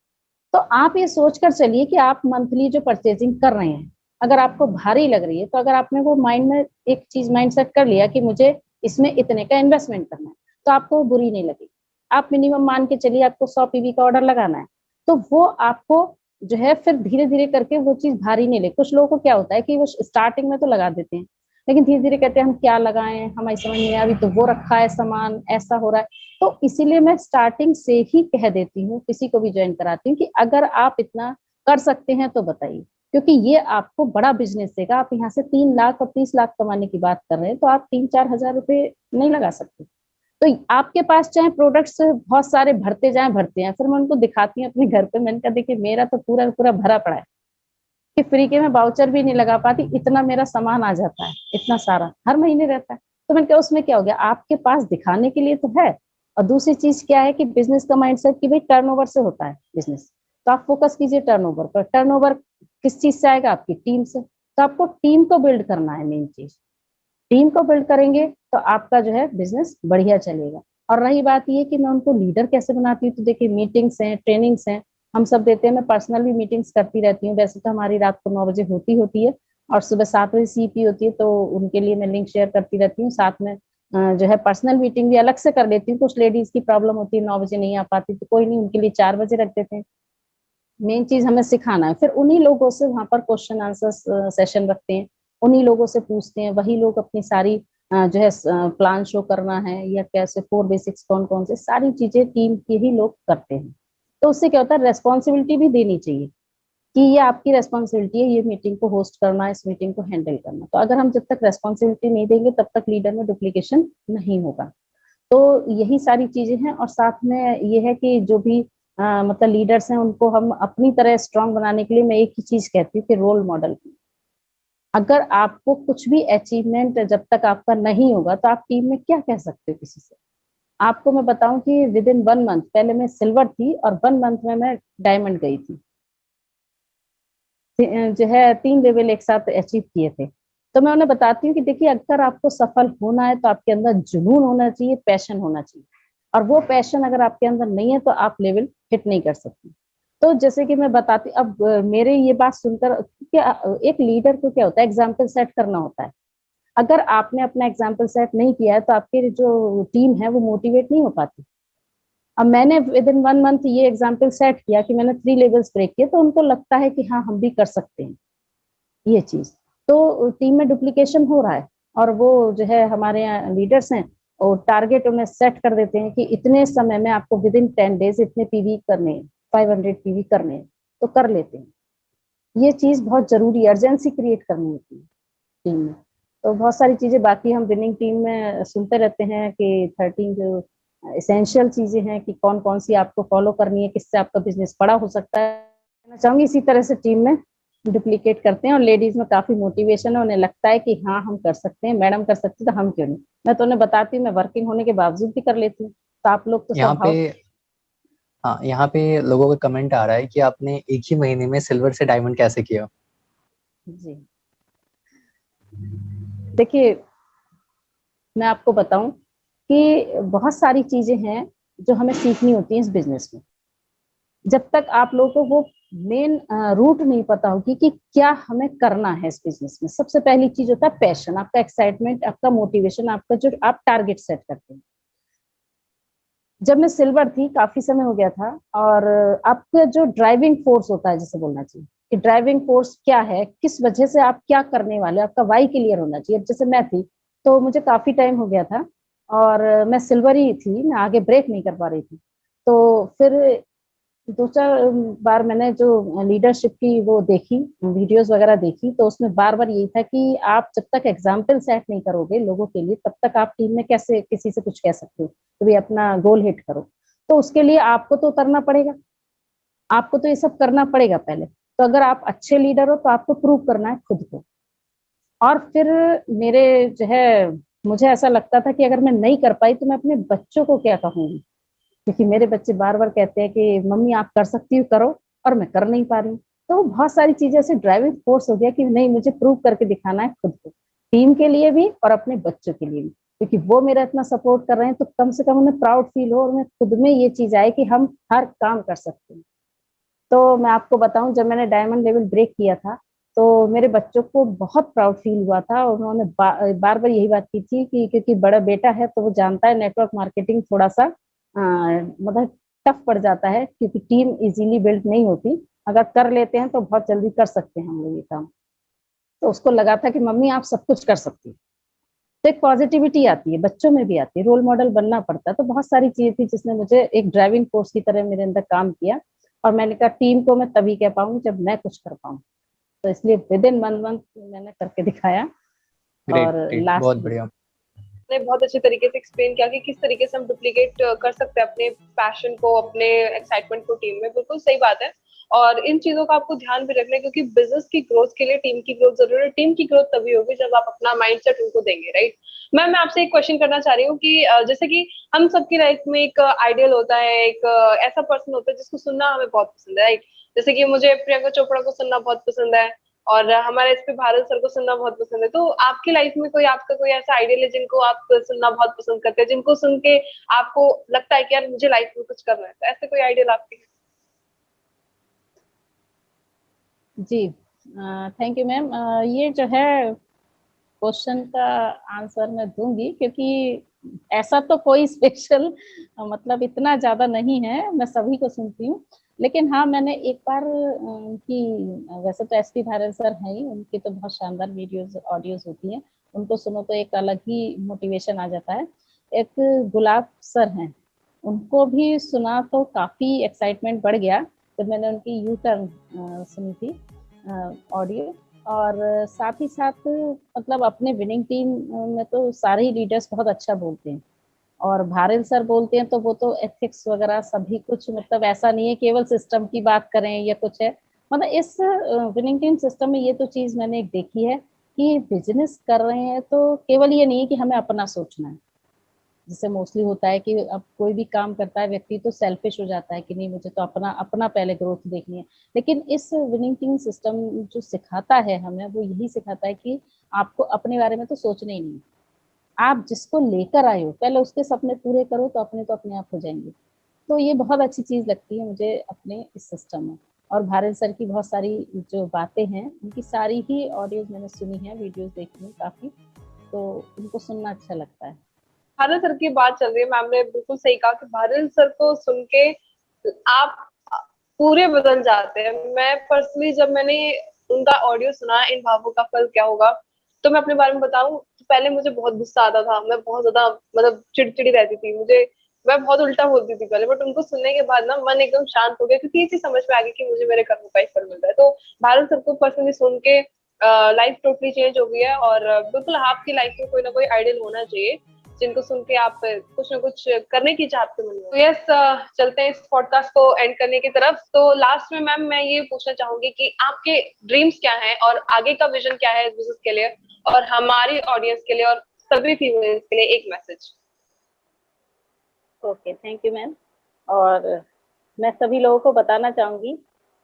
तो आप ये सोचकर चलिए कि आप मंथली जो परचेजिंग कर रहे हैं, अगर आपको भारी लग रही है, तो अगर आपने वो माइंड में एक चीज माइंडसेट कर लिया कि मुझे इसमें इतने का इन्वेस्टमेंट करना है, तो आपको वो बुरी नहीं लगेगी। आप मिनिमम मान के चलिए आपको 100 पीवी का ऑर्डर लगाना है, तो वो आपको जो है फिर धीरे धीरे करके वो चीज भारी नहीं लगे। कुछ लोगों को क्या होता है कि वो स्टार्टिंग में तो लगा देते हैं, लेकिन धीरे धीरे कहते हैं हम क्या लगाएं, हमें समझ नहीं आया, अभी तो वो रखा है सामान, ऐसा हो रहा है। तो इसीलिए मैं स्टार्टिंग से ही कह देती हूँ, किसी को भी ज्वाइन कराती हूँ कि अगर आप इतना कर सकते हैं तो बताइए, क्योंकि ये आपको बड़ा बिजनेस देगा। आप यहाँ से 3 लाख और 30 लाख कमाने की बात कर रहे हैं, तो आप 3-4 हजार रुपए नहीं लगा सकते। तो आपके पास चाहे प्रोडक्ट्स बहुत सारे भरते हैं, फिर मैं उनको दिखाती हूँ अपने घर पे, मैंने कहा देखिए मेरा तो पूरा पूरा भरा पड़ा है, कि फ्री के मैं बाउचर भी नहीं लगा पाती, इतना मेरा सामान आ जाता है, इतना सारा हर महीने रहता है। तो मैंने कहा उसमें क्या हो गया, आपके पास दिखाने के लिए तो है, और दूसरी चीज क्या है कि बिजनेस का माइंडसेट कि भाई टर्नओवर से होता है बिजनेस, तो आप फोकस कीजिए टर्नओवर पर। टर्नओवर किस चीज से आएगा? आपकी टीम से। तो आपको टीम को बिल्ड करना है, मेन चीज टीम को बिल्ड करेंगे तो आपका जो है बिजनेस बढ़िया चलेगा। और रही बात ये कि मैं उनको लीडर कैसे बनाती हूँ, तो देखिए मीटिंग्स हैं, ट्रेनिंग्स हैं, हम सब देते हैं। मैं पर्सनल भी मीटिंग्स करती रहती हूँ, वैसे तो हमारी रात को 9 बजे होती है और सुबह 7 बजे सीपी होती है, तो उनके लिए मैं लिंक शेयर करती रहती हूँ। साथ में जो है पर्सनल मीटिंग भी अलग से कर लेती हूँ। कुछ लेडीज की प्रॉब्लम होती है 9 बजे नहीं आ पाती, तो कोई नहीं, उनके लिए 4 बजे रख देते हैं। मेन चीज हमें सिखाना है। फिर उन्हीं लोगों से वहां पर क्वेश्चन आंसर सेशन रखते हैं, उन्हीं लोगों से पूछते हैं, वही लोग अपनी सारी जो है प्लान शो करना है या कैसे 4 बेसिक्स कौन कौन से सारी चीजें टीम के ही लोग करते हैं। तो उससे क्या होता है, रेस्पॉन्सिबिलिटी भी देनी चाहिए कि ये आपकी रेस्पॉन्सिबिलिटी है, ये मीटिंग को होस्ट करना, इस मीटिंग को हैंडल करना। तो अगर हम जब तक रेस्पॉन्सिबिलिटी नहीं देंगे तब तक लीडर में डुप्लीकेशन नहीं होगा। तो यही सारी चीजें हैं। और साथ में ये है कि जो भी मतलब लीडर्स हैं उनको हम अपनी तरह स्ट्रांग बनाने के लिए मैं एक ही चीज कहती हूँ कि रोल मॉडल। अगर आपको कुछ भी अचीवमेंट जब तक आपका नहीं होगा तो आप टीम में क्या कह सकते हो किसी से? आपको मैं बताऊं कि विद इन 1 मंथ, पहले मैं सिल्वर थी और 1 मंथ में मैं डायमंड गई थी। जो है 3 लेवल एक साथ अचीव किए थे। तो मैं उन्हें बताती हूँ कि देखिए अगर आपको सफल होना है तो आपके अंदर जुनून होना चाहिए, पैशन होना चाहिए। और वो पैशन अगर आपके अंदर नहीं है तो आप लेवल हिट नहीं कर सकते। तो जैसे कि मैं बताती, अब मेरे ये बात सुनकर क्या, एक लीडर को क्या होता है, एग्जाम्पल सेट करना होता है। अगर आपने अपना एग्जाम्पल सेट नहीं किया है तो आपकी जो टीम है वो मोटिवेट नहीं हो पाती। अब मैंने विद इन 1 मंथ ये एग्जाम्पल सेट किया कि मैंने 3 लेवल्स ब्रेक किए, तो उनको लगता है कि हाँ हम भी कर सकते हैं ये चीज। तो टीम में डुप्लीकेशन हो रहा है। और वो जो है हमारे यहाँ लीडर्स हैं और टारगेट उन्हें सेट कर देते हैं कि इतने समय में आपको विद इन 10 डेज इतने पीवी करने हैं, 500 पीवी करने हैं, तो कर लेते हैं। ये चीज बहुत जरूरी, अर्जेंसी क्रिएट करनी होती है टीम में। तो बहुत सारी चीजें बाकी हम विनिंग टीम में सुनते रहते हैं कि 13 जो एसेंशियल चीजें हैं कि कौन कौन सी आपको फॉलो करनी है, किससे आपका बिजनेस बड़ा हो सकता है। मैं चाहूंगी इसी तरह से टीम में डुप्लीकेट करते हैं और लेडीज में काफी मोटिवेशन है, उन्हें लगता है कि हाँ हम कर सकते हैं, मैडम कर सकती है तो हम क्यों नहीं। मैं तो उन्हें बताती हूँ, मैं वर्किंग होने के बावजूद भी कर लेती हूँ। तो आप लोग तो यहाँ सब पे हाउस। हाँ, यहाँ पे लोगों का कमेंट आ रहा है कि आपने एक ही महीने में सिल्वर से डायमंड कैसे किया? जी देखिए, मैं आपको बताऊं कि बहुत सारी चीजें हैं जो हमें सीखनी होती है इस बिजनेस में। जब तक आप लोगों को वो मेन रूट नहीं पता होगी कि क्या हमें करना है इस बिजनेस में। सबसे पहली चीज होता है पैशन, आपका एक्साइटमेंट, आपका मोटिवेशन, आपका जो आप टारगेट सेट करते हैं। जब मैं सिल्वर थी, काफी समय हो गया था, और आपका जो ड्राइविंग फोर्स होता है, जिसे बोलना चाहिए कि ड्राइविंग फोर्स क्या है, किस वजह से आप क्या करने वाले, आपका वाई क्लियर होना चाहिए। अब जैसे मैं थी तो मुझे काफी टाइम हो गया था और मैं सिल्वर ही थी, मैं आगे ब्रेक नहीं कर पा रही थी। तो फिर 2-4 बार मैंने जो लीडरशिप की वो देखी, वीडियोस वगैरह देखी, तो उसमें बार बार यही था कि आप जब तक एग्जाम्पल सेट नहीं करोगे लोगों के लिए तब तक आप टीम में कैसे किसी से कुछ कह सकते हो तो भी अपना गोल हिट करो। तो उसके लिए आपको तो उतरना पड़ेगा, आपको तो ये सब करना पड़ेगा पहले। तो अगर आप अच्छे लीडर हो तो आपको प्रूव करना है खुद को। और फिर मेरे जो है, मुझे ऐसा लगता था कि अगर मैं नहीं कर पाई तो मैं अपने बच्चों को क्या कहूंगी, क्योंकि मेरे बच्चे बार बार कहते हैं कि मम्मी आप कर सकती हो करो, और मैं कर नहीं पा रही हूँ। तो बहुत सारी चीजें ऐसे ड्राइविंग फोर्स हो गया कि नहीं, मुझे प्रूव करके दिखाना है खुद को, टीम के लिए भी और अपने बच्चों के लिए भी, क्योंकि वो मेरा इतना सपोर्ट कर रहे हैं। तो कम से कम उन्हें प्राउड फील हो और उन्हें खुद में ये चीज आए कि हम हर काम कर सकते हैं। तो मैं आपको बताऊं, जब मैंने डायमंड लेवल ब्रेक किया था तो मेरे बच्चों को बहुत प्राउड फील हुआ था। और उन्होंने बार बार यही बात की थी कि क्योंकि बड़ा बेटा है तो वो जानता है नेटवर्क मार्केटिंग थोड़ा सा मतलब टफ पड़ जाता है, क्योंकि टीम इजीली बिल्ड नहीं होती। अगर कर लेते हैं तो बहुत जल्दी कर सकते हैं हम लोग ये काम। तो उसको लगा था कि मम्मी आप सब कुछ कर सकती है। तो एक पॉजिटिविटी आती है, बच्चों में भी आती है, रोल मॉडल बनना पड़ता है। तो बहुत सारी चीजें थी जिसने मुझे एक ड्राइविंग फोर्स की तरह मेरे अंदर काम किया। और मैंने कहा टीम को मैं तभी कह पाऊंगी जब मैं कुछ कर पाऊँ। तो इसलिए विद इन 1 मंथ मैंने करके दिखाया। ग्रेट और ग्रेट, लास्ट बहुत बढ़िया। ने बहुत अच्छे तरीके से एक्सप्लेन किया कि किस तरीके से हम डुप्लीकेट कर सकते हैं अपने पैशन को, अपने एक्साइटमेंट को टीम में। बिल्कुल सही बात है। और इन चीजों का आपको ध्यान भी रखना है, क्योंकि बिजनेस की ग्रोथ के लिए टीम की ग्रोथ जरूरी है। टीम की ग्रोथ तभी होगी जब आप अपना माइंडसेट उनको देंगे, राइट। मैम, मैं आपसे एक क्वेश्चन करना चाह रही हूँ कि जैसे कि हम सबकी लाइफ में एक आइडियल होता है, एक ऐसा पर्सन होता है जिसको सुनना हमें बहुत पसंद है, राइट। जैसे कि मुझे प्रियंका चोपड़ा को सुनना बहुत पसंद है, और हमारे एसपी भारत सर को सुनना बहुत पसंद है। तो आपकी लाइफ में कोई आपका कोई ऐसा आइडियल है जिनको आप सुनना बहुत पसंद करते हैं, जिनको सुन के आपको लगता है कि यार मुझे लाइफ में कुछ करना है, तो ऐसे कोई आइडियल आपके है? जी, थैंक यू मैम। ये जो है क्वेश्चन का आंसर मैं दूंगी, क्योंकि ऐसा तो कोई स्पेशल मतलब इतना ज्यादा नहीं है, मैं सभी को सुनती हूँ। लेकिन हाँ, मैंने एक बार उनकी, वैसे तो एसपी भारत सर हैं ही, उनकी तो बहुत शानदार वीडियोस ऑडियोज होती हैं, उनको सुनो तो एक अलग ही मोटिवेशन आ जाता है। एक गुलाब सर हैं, उनको भी सुना तो काफी एक्साइटमेंट बढ़ गया जब मैंने उनकी यू टर्न सुनी थी ऑडियो। और साथ ही साथ मतलब अपने विनिंग टीम में तो सारे ही लीडर्स बहुत अच्छा बोलते हैं, और भारत सर बोलते हैं तो वो तो एथिक्स वगैरह सभी कुछ, मतलब ऐसा नहीं है केवल सिस्टम की बात करें या कुछ है। मतलब इस विनिंग टीम सिस्टम में ये तो चीज मैंने एक देखी है कि बिजनेस कर रहे हैं तो केवल ये नहीं है कि हमें अपना सोचना है, जिससे मोस्टली होता है कि अब कोई भी काम करता है व्यक्ति तो सेल्फिश हो जाता है कि नहीं, मुझे तो अपना अपना पहले ग्रोथ देखनी है। लेकिन इस विनिंग टीम सिस्टम जो सिखाता है हमें, वो यही सिखाता है कि आपको अपने बारे में तो सोचना ही नहीं, आप जिसको लेकर आए हो पहले उसके सपने पूरे करो, तो अपने आप हो जाएंगे। तो ये बहुत अच्छी चीज लगती है मुझे अपने इस सिस्टम में। और भारत सर की बहुत सारी जो बातें हैं, उनकी सारी ही ऑडियोज मैंने सुनी है, वीडियोज देखी है काफी, तो उनको सुनना अच्छा लगता है। भारत सर की बात चल रही है, मैम ने बिल्कुल सही कहा कि भारत सर को सुन के आप पूरे बदल जाते हैं। मैं पर्सनली जब मैंने उनका ऑडियो सुना, इन भावों का फल क्या होगा, तो मैं अपने बारे में बताऊं तो पहले मुझे बहुत गुस्सा आता था, मैं बहुत ज्यादा मतलब चिड़चिड़ी रहती थी, मुझे मैं बहुत उल्टा बोलती थी पहले। बट उनको सुनने के बाद ना मन एकदम शांत हो गया, क्योंकि ये चीज समझ में आ गई कि मुझे मेरे कर्मों का ही फल मिल रहा है। तो भारत सर को पर्सनली सुन के लाइफ टोटली चेंज हो गई है। और बिल्कुल आपकी लाइफ में कोई ना कोई आइडियल होना चाहिए जिनको सुन के आप कुछ ना कुछ करने की चाह आपके मन में। तो यस, चलते हैं इस पॉडकास्ट को एंड करने की तरफ। तो लास्ट में मैम मैं ये पूछना चाहूंगी कि आपके ड्रीम्स क्या हैं और आगे का विजन क्या है इस बिजनेस के लिए, और हमारी ऑडियंस के लिए और सभी फीमेल्स के लिए एक message. Okay, thank you ma'am. और मैं सभी लोगों को बताना चाहूंगी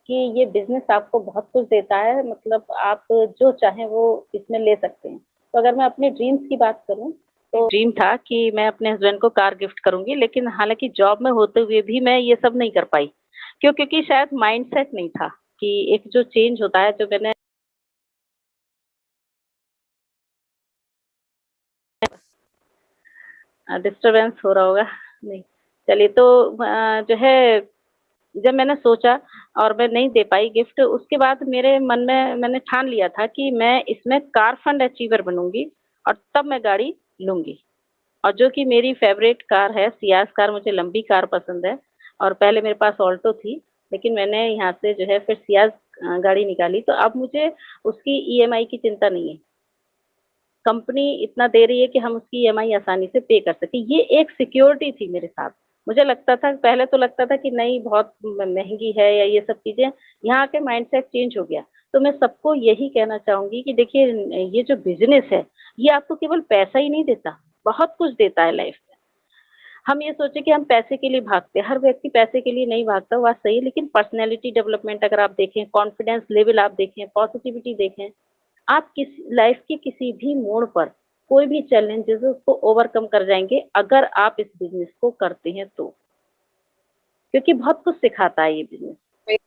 कि ये बिजनेस आपको बहुत कुछ देता है, मतलब आप जो चाहें वो इसमें ले सकते हैं। तो अगर मैं अपने ड्रीम्स की बात करूं, तो ड्रीम था कि मैं अपने हस्बैंड को कार गिफ्ट करूंगी, लेकिन हालांकि जॉब में होते हुए भी मैं ये सब नहीं कर पाई। क्यों? क्योंकि शायद माइंडसेट नहीं था कि एक जो चेंज होता है, जो मैंने डिस्टरबेंस हो रहा होगा, नहीं, चलिए। तो जो है, जब मैंने सोचा और मैं नहीं दे पाई गिफ्ट, उसके बाद मेरे मन में मैंने ठान लिया था कि मैं इसमें कार फंड अचीवर बनूंगी और तब मैं गाड़ी लूंगी। और जो कि मेरी फेवरेट कार है सियाज कार, मुझे लंबी कार पसंद है। और पहले मेरे पास ऑल्टो थी, लेकिन मैंने यहाँ से जो है फिर सियाज गाड़ी निकाली। तो अब मुझे उसकी ईएमआई की चिंता नहीं है, कंपनी इतना दे रही है कि हम उसकी ईएमआई आसानी से पे कर सके। ये एक सिक्योरिटी थी मेरे साथ। मुझे लगता था, पहले तो लगता था कि नहीं बहुत महंगी है या ये सब चीजें, यहाँ के माइंडसेट चेंज हो गया। तो मैं सबको यही कहना चाहूंगी कि देखिए, ये जो बिजनेस है, ये आपको केवल पैसा ही नहीं देता, बहुत कुछ देता है लाइफ में। हम ये सोचे कि हम पैसे के लिए भागते हैं, हर व्यक्ति पैसे के लिए नहीं भागता, बात सही है। लेकिन पर्सनैलिटी डेवलपमेंट अगर आप देखें, कॉन्फिडेंस लेवल आप देखें, पॉजिटिविटी देखें, आप किस लाइफ के किसी भी मोड़ पर कोई भी चैलेंजेस है उसको ओवरकम कर जाएंगे, अगर आप इस बिजनेस को करते हैं तो। क्योंकि बहुत कुछ सिखाता है ये बिजनेस।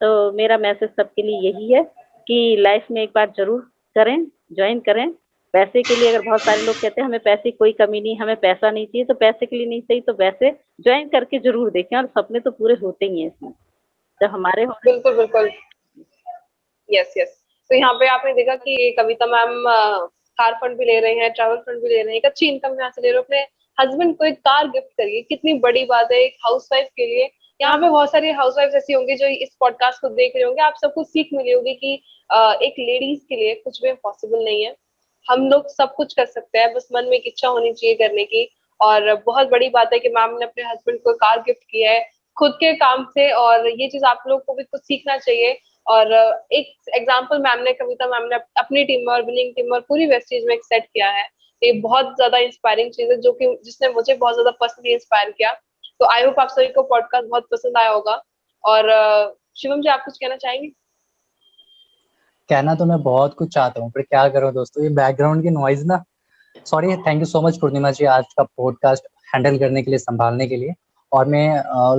तो मेरा मैसेज सबके लिए यही है कि लाइफ में एक बार जरूर करें, ज्वाइन करें। पैसे के लिए, अगर बहुत सारे लोग कहते हैं हमें पैसे की कोई कमी नहीं, हमें पैसा नहीं चाहिए, तो पैसे के लिए नहीं सही तो वैसे ज्वाइन करके जरूर देखें, और सपने तो पूरे होते ही हैं इसमें जब हमारे हो। बिल्कुल बिल्कुल, यस यस। तो यहाँ पे आपने देखा कि कविता मैम कार फंड भी ले रहे हैं, ट्रैवल फंड भी ले रहे हैं, एक अच्छी इनकम यहाँ से ले रहे हो, अपने हस्बैंड को एक कार गिफ्ट करिए, कितनी बड़ी बात है एक हाउसवाइफ के लिए। यहाँ पे बहुत सारी हाउसवाइफ ऐसी होंगी जो इस पॉडकास्ट को देख रहे होंगे, आप सबको सीख मिली होगी कि एक लेडीज के लिए कुछ भी पॉसिबल नहीं है, हम लोग सब कुछ कर सकते हैं, बस मन में एक इच्छा होनी चाहिए करने की। और बहुत बड़ी बात है कि मैम ने अपने हस्बैंड को कार गिफ्ट किया है, खुद के काम से, और ये चीज आप लोग को भी कुछ सीखना चाहिए। और एक एग्जांपल कविता मैम ने अपनी टीम में और विनिंग टीम में और पूरी वेस्टेज में एक सेट किया है। ये बहुत ज्यादा इंस्पायरिंग चीज है, जो कि जिसने मुझे बहुत ज्यादा पर्सनली इंस्पायर किया। तो आई होप आप सभी को पॉडकास्ट बहुत पसंद आया होगा। और शिवम जी, आप कुछ कहना चाहेंगे? कहना तो मैं बहुत कुछ चाहता हूँ, पर क्या करूँ दोस्तों, ये बैकग्राउंड की नॉइज ना। Sorry. Thank you so much Purnima ji, आज का पॉडकास्ट हैंडल करने के लिए, संभालने के लिए। और मैं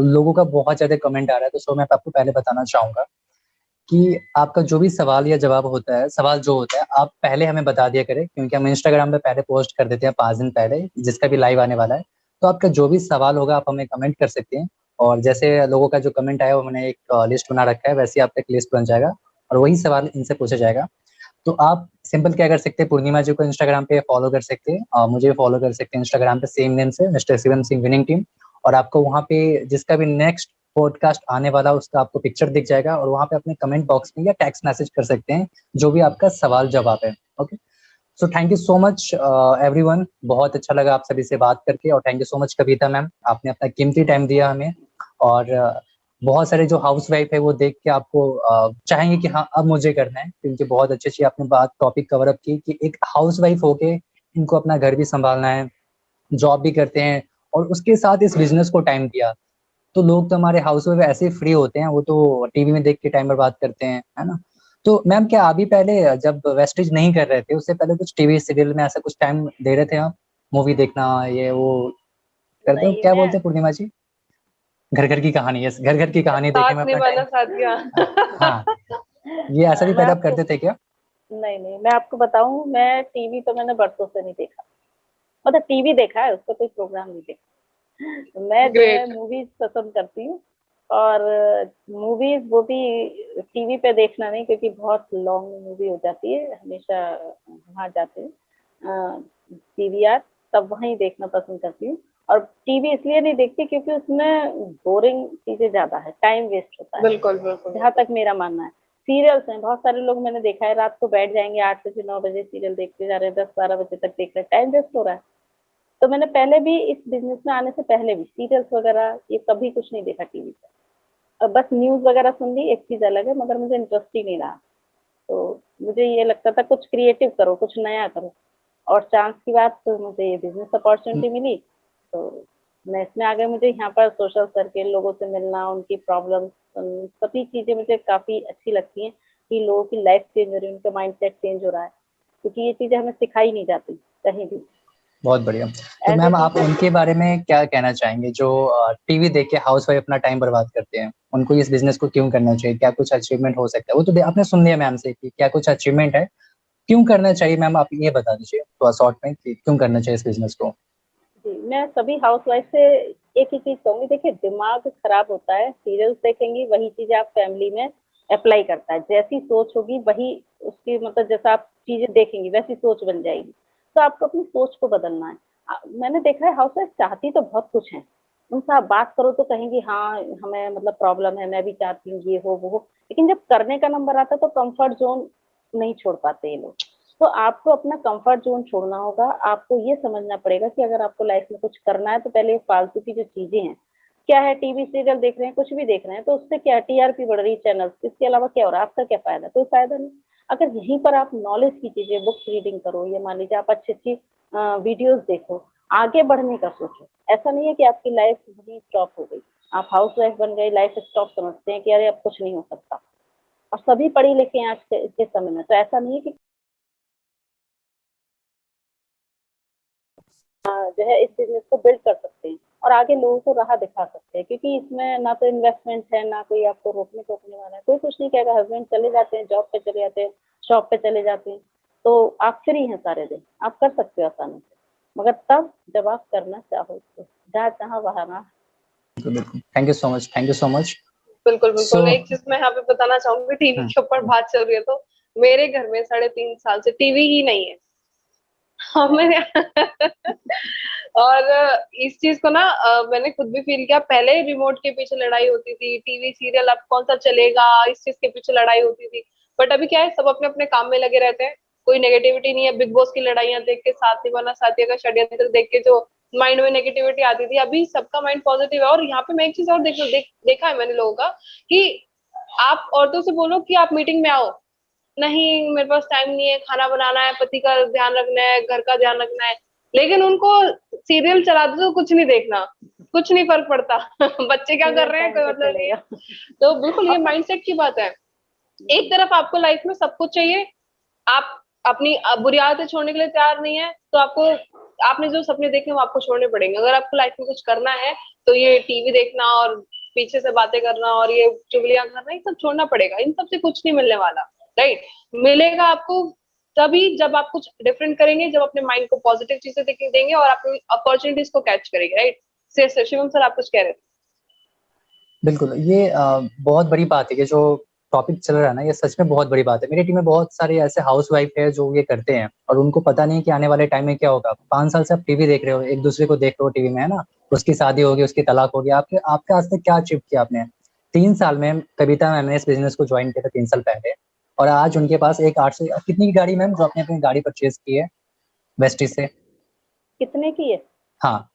लोगों का बहुत ज्यादा कमेंट आ रहा है, तो सो मैं आपको पहले बताना चाहूंगा कि आपका जो भी सवाल या जवाब होता है, सवाल जो होता है, आप पहले हमें बता दिया करें, क्योंकि हम इंस्टाग्राम पे पहले पोस्ट कर देते हैं 5 दिन पहले, जिसका भी लाइव आने वाला है। तो आपका जो भी सवाल होगा, आप हमें कमेंट कर सकते हैं। और जैसे लोगों का जो कमेंट आया, वो मैंने एक लिस्ट बना रखा है, वैसे ही आपका एक लिस्ट बन जाएगा और वही सवाल इनसे पूछा जाएगा। तो आप सिंपल क्या कर सकते हैं, पूर्णिमा जी को इंस्टाग्राम पे फॉलो कर सकते हैं और मुझे फॉलो कर सकते हैं इंस्टाग्राम पे, सेम नेम से, mister Shivam Singh winning team. और आपको वहाँ पे जिसका भी नेक्स्ट पॉडकास्ट आने वाला, उसका आपको पिक्चर दिख जाएगा, और वहाँ पे अपने कमेंट बॉक्स में या टेक्स्ट मैसेज कर सकते हैं जो भी आपका सवाल जवाब है। Okay. So thank you so much everyone, बहुत अच्छा लगा आप सभी से बात करके। और thank you so much Kavita ma'am, आपने अपना कीमती टाइम दिया हमें। और बहुत सारे जो हाउस वाइफ है, वो देख के आपको चाहेंगे कि हाँ, अब मुझे करना है, क्योंकि बहुत अच्छी आपने बात टॉपिक कवर अप की कि एक हाउस वाइफ होके इनको अपना घर भी संभालना है, जॉब भी करते हैं, और उसके साथ इस बिजनेस को टाइम दिया। तो लोग तो हमारे हाउस वाइफ ऐसे फ्री होते हैं, वो तो टीवी में देख के टाइम बर्बाद करते हैं, है ना। तो मैम, क्या अभी पहले जब वेस्टेज नहीं कर रहे थे, उससे पहले कुछ टीवी सीरियल में ऐसा कुछ टाइम दे रहे थे आप, मूवी देखना ये वो करते हो, नहीं, क्या मैं बोलते हैं पूर्णिमा जी? घर घर की कहानी, यस, घर घर की कहानी देखे साथ में अपना निभाना टाइम। साथिया। हाँ, ये ऐसा भी मैं पहले आप आपको करते थे क्या? नहीं नहीं, मैं आपको बताऊं, मैं टीवी तो मैंने बरसों से नहीं देखा। मतलब टीवी देखा है, उसका कोई प्रोग्राम नहीं देखा। मैं जो है ग्रेट। मूवीज पसंद करती हूँ। और मूवीज वो भी टीवी पे देखना नहीं, क्योंकि बहुत लॉन्ग मूवी हो जाती है। हमेशा वहाँ जाते हैं पीवीआर, तब वहीं देखना पसंद करती हूँ। और टीवी इसलिए नहीं देखती क्योंकि उसमें बोरिंग चीजें ज्यादा है, टाइम वेस्ट होता है, बिल्कुल बिल्कुल जहाँ बिल्कुल। तक मेरा मानना है। सीरियल्स हैं, बहुत सारे लोग मैंने देखा है रात को बैठ जाएंगे 8 बजे 9 बजे सीरियल देखते जा रहे हैं, 10 12 बजे तक देख रहे हैं, टाइम वेस्ट हो रहा है। तो मैंने पहले भी, इस बिजनेस में आने से पहले भी, सीरियल्स वगैरह ये कभी कुछ नहीं देखा टीवी पे। अब बस न्यूज वगैरह सुन ली, एक चीज अलग है, मगर मुझे इंटरेस्ट ही नहीं रहा। तो मुझे ये लगता था कुछ क्रिएटिव करो, कुछ नया करो। और चांस की बात, तो मुझे ये बिजनेस अपॉर्चुनिटी मिली, तो मैं इसमें आ गई। मुझे यहाँ पर सोशल सर्किल, लोगों से मिलना, उनकी प्रॉब्लम, सभी चीजें मुझे काफी अच्छी लगती हैं कि लोगों की लाइफ चेंज हो रही है, उनका माइंडसेट चेंज हो रहा है, क्योंकि ये चीजें हमें सिखाई नहीं जाती कहीं भी। बहुत बढ़िया। तो एज ए मैम, आप टीचर भी। उनके बारे में क्या कहना चाहेंगे जो टीवी देख के हाउस वाइफ अपना टाइम बर्बाद करते हैं? उनको इस बिजनेस को क्यों करना चाहिए? क्या कुछ अचीवमेंट हो सकता है? वो तो आपने सुन लिया मैम से कि क्या कुछ अचीवमेंट है, क्यों करना चाहिए? मैम, आप ये बता दीजिए थोड़ा शॉर्ट में कि क्यों करना चाहिए इस बिजनेस को। जी, मैं सभी हाउसवाइफ से एक ही चीज कहूंगी, देखिए दिमाग खराब होता है, सीरियल्स देखेंगी, वही चीज आप फैमिली में अप्लाई करता है, जैसी सोच होगी वही उसकी, मतलब जैसा आप चीजें देखेंगी वैसी सोच बन जाएगी। तो आपको अपनी सोच को बदलना है। मैंने देखा है हाउसवाइफ चाहती तो बहुत कुछ है, उनसे आप बात करो तो कहेंगी हाँ हमें मतलब प्रॉब्लम है, मैं भी चाहती हूँ ये हो वो हो, लेकिन जब करने का नंबर आता है तो कंफर्ट जोन नहीं छोड़ पाते ये लोग। तो आपको अपना कंफर्ट जोन छोड़ना होगा। आपको ये समझना पड़ेगा कि अगर आपको लाइफ में कुछ करना है, तो पहले फालतू की जो चीजें हैं, क्या है, टीवी सीरियल देख रहे हैं, कुछ भी देख रहे हैं, तो उससे क्या टीआरपी बढ़ रही है चैनल, इसके अलावा क्या हो रहा है, आपका क्या फायदा? कोई फायदा नहीं। अगर यहीं पर आप नॉलेज की चीजें, बुक्स रीडिंग करो, या मान लीजिए आप अच्छी अच्छी वीडियोज देखो, आगे बढ़ने का सोचो। ऐसा नहीं है कि आपकी लाइफ वहीं स्टॉप हो गई, आप हाउस वाइफ बन गई, लाइफ स्टॉप समझते हैं कि अरे अब कुछ नहीं हो सकता। और सभी पढ़ी लिखे हैं आज के समय में, तो ऐसा नहीं है कि जो है इस बिजनेस को बिल्ड कर सकते हैं और आगे लोगों को राह दिखा सकते हैं, क्योंकि इसमें ना तो इन्वेस्टमेंट है, ना कोई आपको रोकने टोकने वाला है, कोई कुछ नहीं कहेगा। हस्बैंड चले जाते हैं, जॉब पे चले जाते हैं, शॉप पे चले जाते हैं, तो आप फ्री हैं सारे दिन, आप कर सकते हो आसानी से, मगर तब जब आप करना चाहो तो, जहाँ चाहो वहाँ ना। बिल्कुल बिल्कुल, thank you so much, thank you so much. बिल्कुल सो बिल्कुल। एक चीज मैं यहाँ पे बताना चाहूंगी, टीवी के ऊपर बात चल रही है तो मेरे घर में 3.5 साल से टीवी ही नहीं है। हमें और इस चीज को ना मैंने खुद भी फील किया। पहले रिमोट के पीछे लड़ाई होती थी, टीवी सीरियल अब कौन सा चलेगा, इस चीज के पीछे लड़ाई होती थी। बट अभी क्या है, सब अपने अपने काम में लगे रहते हैं, कोई नेगेटिविटी नहीं है। बिग बॉस की लड़ाइयां देख के, साथ निभाना साथिया का षड्यंत्र देख के जो माइंड में नेगेटिविटी आती थी, अभी सबका माइंड पॉजिटिव है। और यहाँ पे मैं एक चीज और देखा है मैंने लोगों का कि आप औरतों से बोलो कि आप मीटिंग में आओ, नहीं मेरे पास टाइम नहीं है, खाना बनाना है, पति का ध्यान रखना है, घर का ध्यान रखना है। लेकिन उनको सीरियल चला दो तो कुछ नहीं देखना, कुछ नहीं फर्क पड़ता बच्चे क्या कर रहे हैं कोई मतलब नहीं है। तो बिल्कुल ये माइंडसेट की बात है। एक तरफ आपको लाइफ में सब कुछ चाहिए, आप अपनी बुरी आदतें छोड़ने के लिए तैयार नहीं है, तो आपने जो सपने देखे वो आपको छोड़ने पड़ेंगे। अगर आपको लाइफ में कुछ करना है तो ये टीवी देखना और पीछे से बातें करना और ये चुगलियां करना, ये सब छोड़ना पड़ेगा। इन सब से कुछ नहीं मिलने वाला, राइट। मिलेगा आपको तभी जब आप कुछ डिफरेंट करेंगे, जब अपने माइंड को पॉजिटिव चीजें देंगे और अपनी अपॉर्चुनिटीज को कैच करेंगे, राइट। शिवम सर आप कुछ कह रहे थे? बिल्कुल, ये बहुत बड़ी बात है कि जो टॉपिक चल रहा है ना, ये सच में बहुत बड़ी बात है। मेरी टीम में बहुत सारे ऐसे हाउसवाइफ है जो ये करते हैं और उनको पता नहीं कि आने वाले टाइम में क्या होगा। 5 साल से आप टीवी देख रहे हो, एक दूसरे को देख रहे हो टीवी में, है ना। उसकी शादी होगी, उसकी तलाक होगी, आपके आज तक क्या अचीव किया आपने? 3 साल में कविता मैम ने इस बिजनेस को ज्वाइन किया था 3 साल पहले, और आज उनके पास एक 800 कितनी की गाड़ी मैम जो आपने अपनी गाड़ी परचेज की है वेस्टिज से? कितने की है? हाँ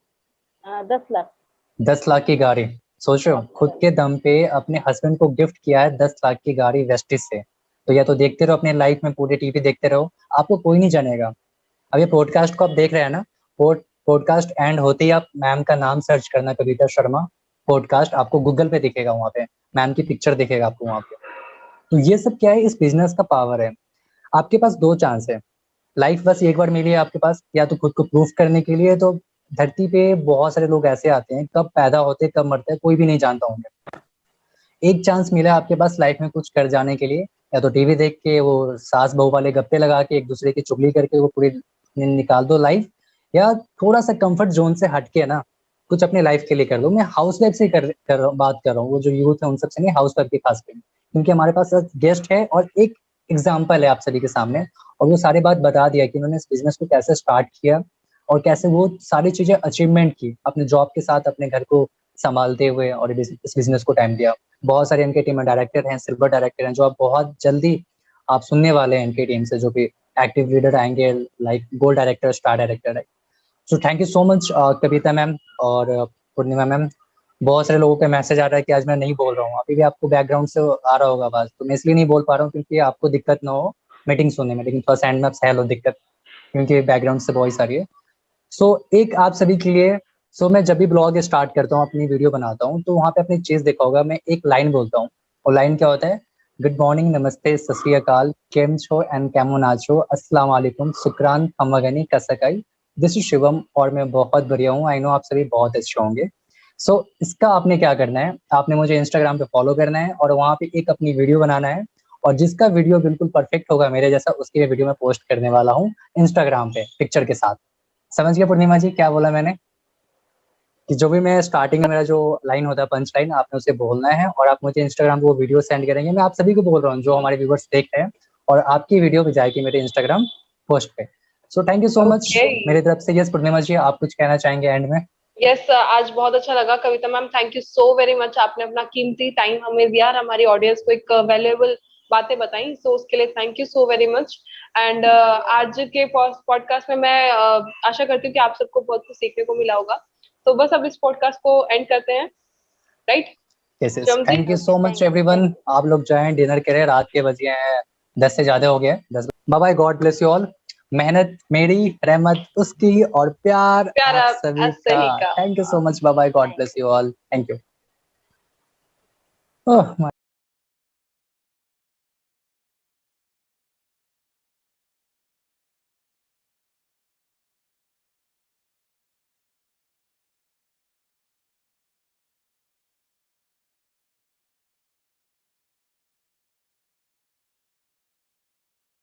10 लाख। 10 लाख की गाड़ी। सोच रहे हो, खुद के दम पे अपने हस्बैंड को गिफ्ट किया है 10 लाख की गाड़ी वेस्टिज से। तो या तो देखते रहो अपने लाइफ में, पूरे टीवी देखते रहो, आपको कोई नहीं जानेगा। अब ये पॉडकास्ट को आप देख रहे हैं ना, पॉडकास्ट एंड होते ही आप मैम का नाम सर्च करना, कविता शर्मा पॉडकास्ट, आपको गूगल पे दिखेगा, वहाँ पे मैम की पिक्चर दिखेगा आपको वहाँ पे। तो ये सब क्या है, इस बिजनेस का पावर है। आपके पास 2 चांस है, लाइफ बस एक बार मिली है आपके पास, या तो खुद को प्रूफ करने के लिए। तो धरती पे बहुत सारे लोग ऐसे आते हैं, कब पैदा होते कब मरते हैं कोई भी नहीं जानता होंगे। एक चांस मिला आपके पास लाइफ में कुछ कर जाने के लिए, या तो टीवी देख के वो सास बहू वाले गप्पे लगा के एक दूसरे की चुगली करके वो पूरी निकाल दो लाइफ, या थोड़ा सा कंफर्ट जोन से हट के ना कुछ अपने लाइफ के लिए कर दो। मैं हाउस वाइफ से बात कर रहा हूँ, वो जो यूथ है उन सबसे नहीं, हाउस वाइफ की खास कर, क्योंकि हमारे पास गेस्ट है और एक एग्जाम्पल है आप सभी के सामने, और वो सारी बात बता दिया कि उन्होंने इस बिजनेस को कैसे स्टार्ट किया और कैसे वो सारी चीजें अचीवमेंट की अपने जॉब के साथ, अपने घर को संभालते हुए, और इस बिजनेस को टाइम दिया। बहुत सारे इनके टीम में डायरेक्टर हैं, सिल्वर डायरेक्टर हैं, जो आप बहुत जल्दी आप सुनने वाले हैं इनकी टीम से, जो भी एक्टिव लीडर आएंगे, like gold director, star director है। So thank you so much Kavita ma'am और पूर्णिमा मैम। बहुत सारे लोगों के मैसेज आ रहा है कि आज मैं नहीं बोल रहा हूँ, अभी भी आपको बैकग्राउंड से आ रहा होगा आवाज, तो मैं इसलिए नहीं बोल पा रहा हूँ क्योंकि आपको दिक्कत ना हो मीटिंग सुनने में, लेकिन फर्स्ट हैंड में आप सह लो दिक्कत, क्योंकि बैकग्राउंड से वॉइस आ रही है। सो एक आप सभी के लिए, मैं जब भी ब्लॉग स्टार्ट करता हूँ, अपनी वीडियो बनाता हूँ, तो वहाँ पे अपनी चीज देखा होगा, मैं एक लाइन बोलता हूँ, और लाइन क्या होता है? गुड मॉर्निंग, नमस्ते, सत श्री अकाल, केम छो एंड कैमो नाचो, अस्सलाम वालेकुम, शुक्रान, खम्मागनी, कसकाई, दिस इज शिवम और मैं बहुत बढ़िया हूँ। आई नो आप सभी बहुत अच्छे होंगे। इसका आपने क्या करना है, आपने मुझे इंस्टाग्राम पे फॉलो करना है और वहाँ पे एक अपनी वीडियो बनाना है, और जिसका वीडियो बिल्कुल परफेक्ट होगा मेरे जैसा, उसकी वीडियो मैं पोस्ट करने वाला हूँ इंस्टाग्राम पे पिक्चर के साथ। समझ गया पूर्णिमा जी क्या बोला मैंने? कि जो भी मैं स्टार्टिंग में मेरा जो लाइन होता है, पंच लाइन, आपने उसे बोलना है और आप मुझे इंस्टाग्राम पे वो वीडियो सेंड करेंगे। मैं आप सभी को बोल रहा हूँ जो हमारे व्यूवर्स देख रहे हैं, और आपकी वीडियो भी जाएगी मेरे इंस्टाग्राम पोस्ट पे। सो थैंक यू सो मच मेरी तरफ से। यस पूर्णिमा जी, आप कुछ कहना चाहेंगे एंड में? यस आज बहुत अच्छा लगा Kavita ma'am, thank you so very much. आपने अपना कीमती टाइम हमें दिया और हमारी ऑडियंस को एक वैल्यूएबल बातें बताई, सो उसके लिए thank you so very much. And आज के पॉडकास्ट में मैं आशा करती हूँ कि आप सबको बहुत कुछ सीखने को मिला होगा। तो बस अब इस पॉडकास्ट को एंड करते हैं, right? Thank you so much everyone. आप लोग जाएं डिनर करें, रात के बजे हैं 10 से ज्यादा हो गए 10। Bye bye, God bless you all. मेहनत मेरी, रहमत उसकी और प्यार आप सभी का। Thank you so much, bye bye, God bless you all, thank you. Oh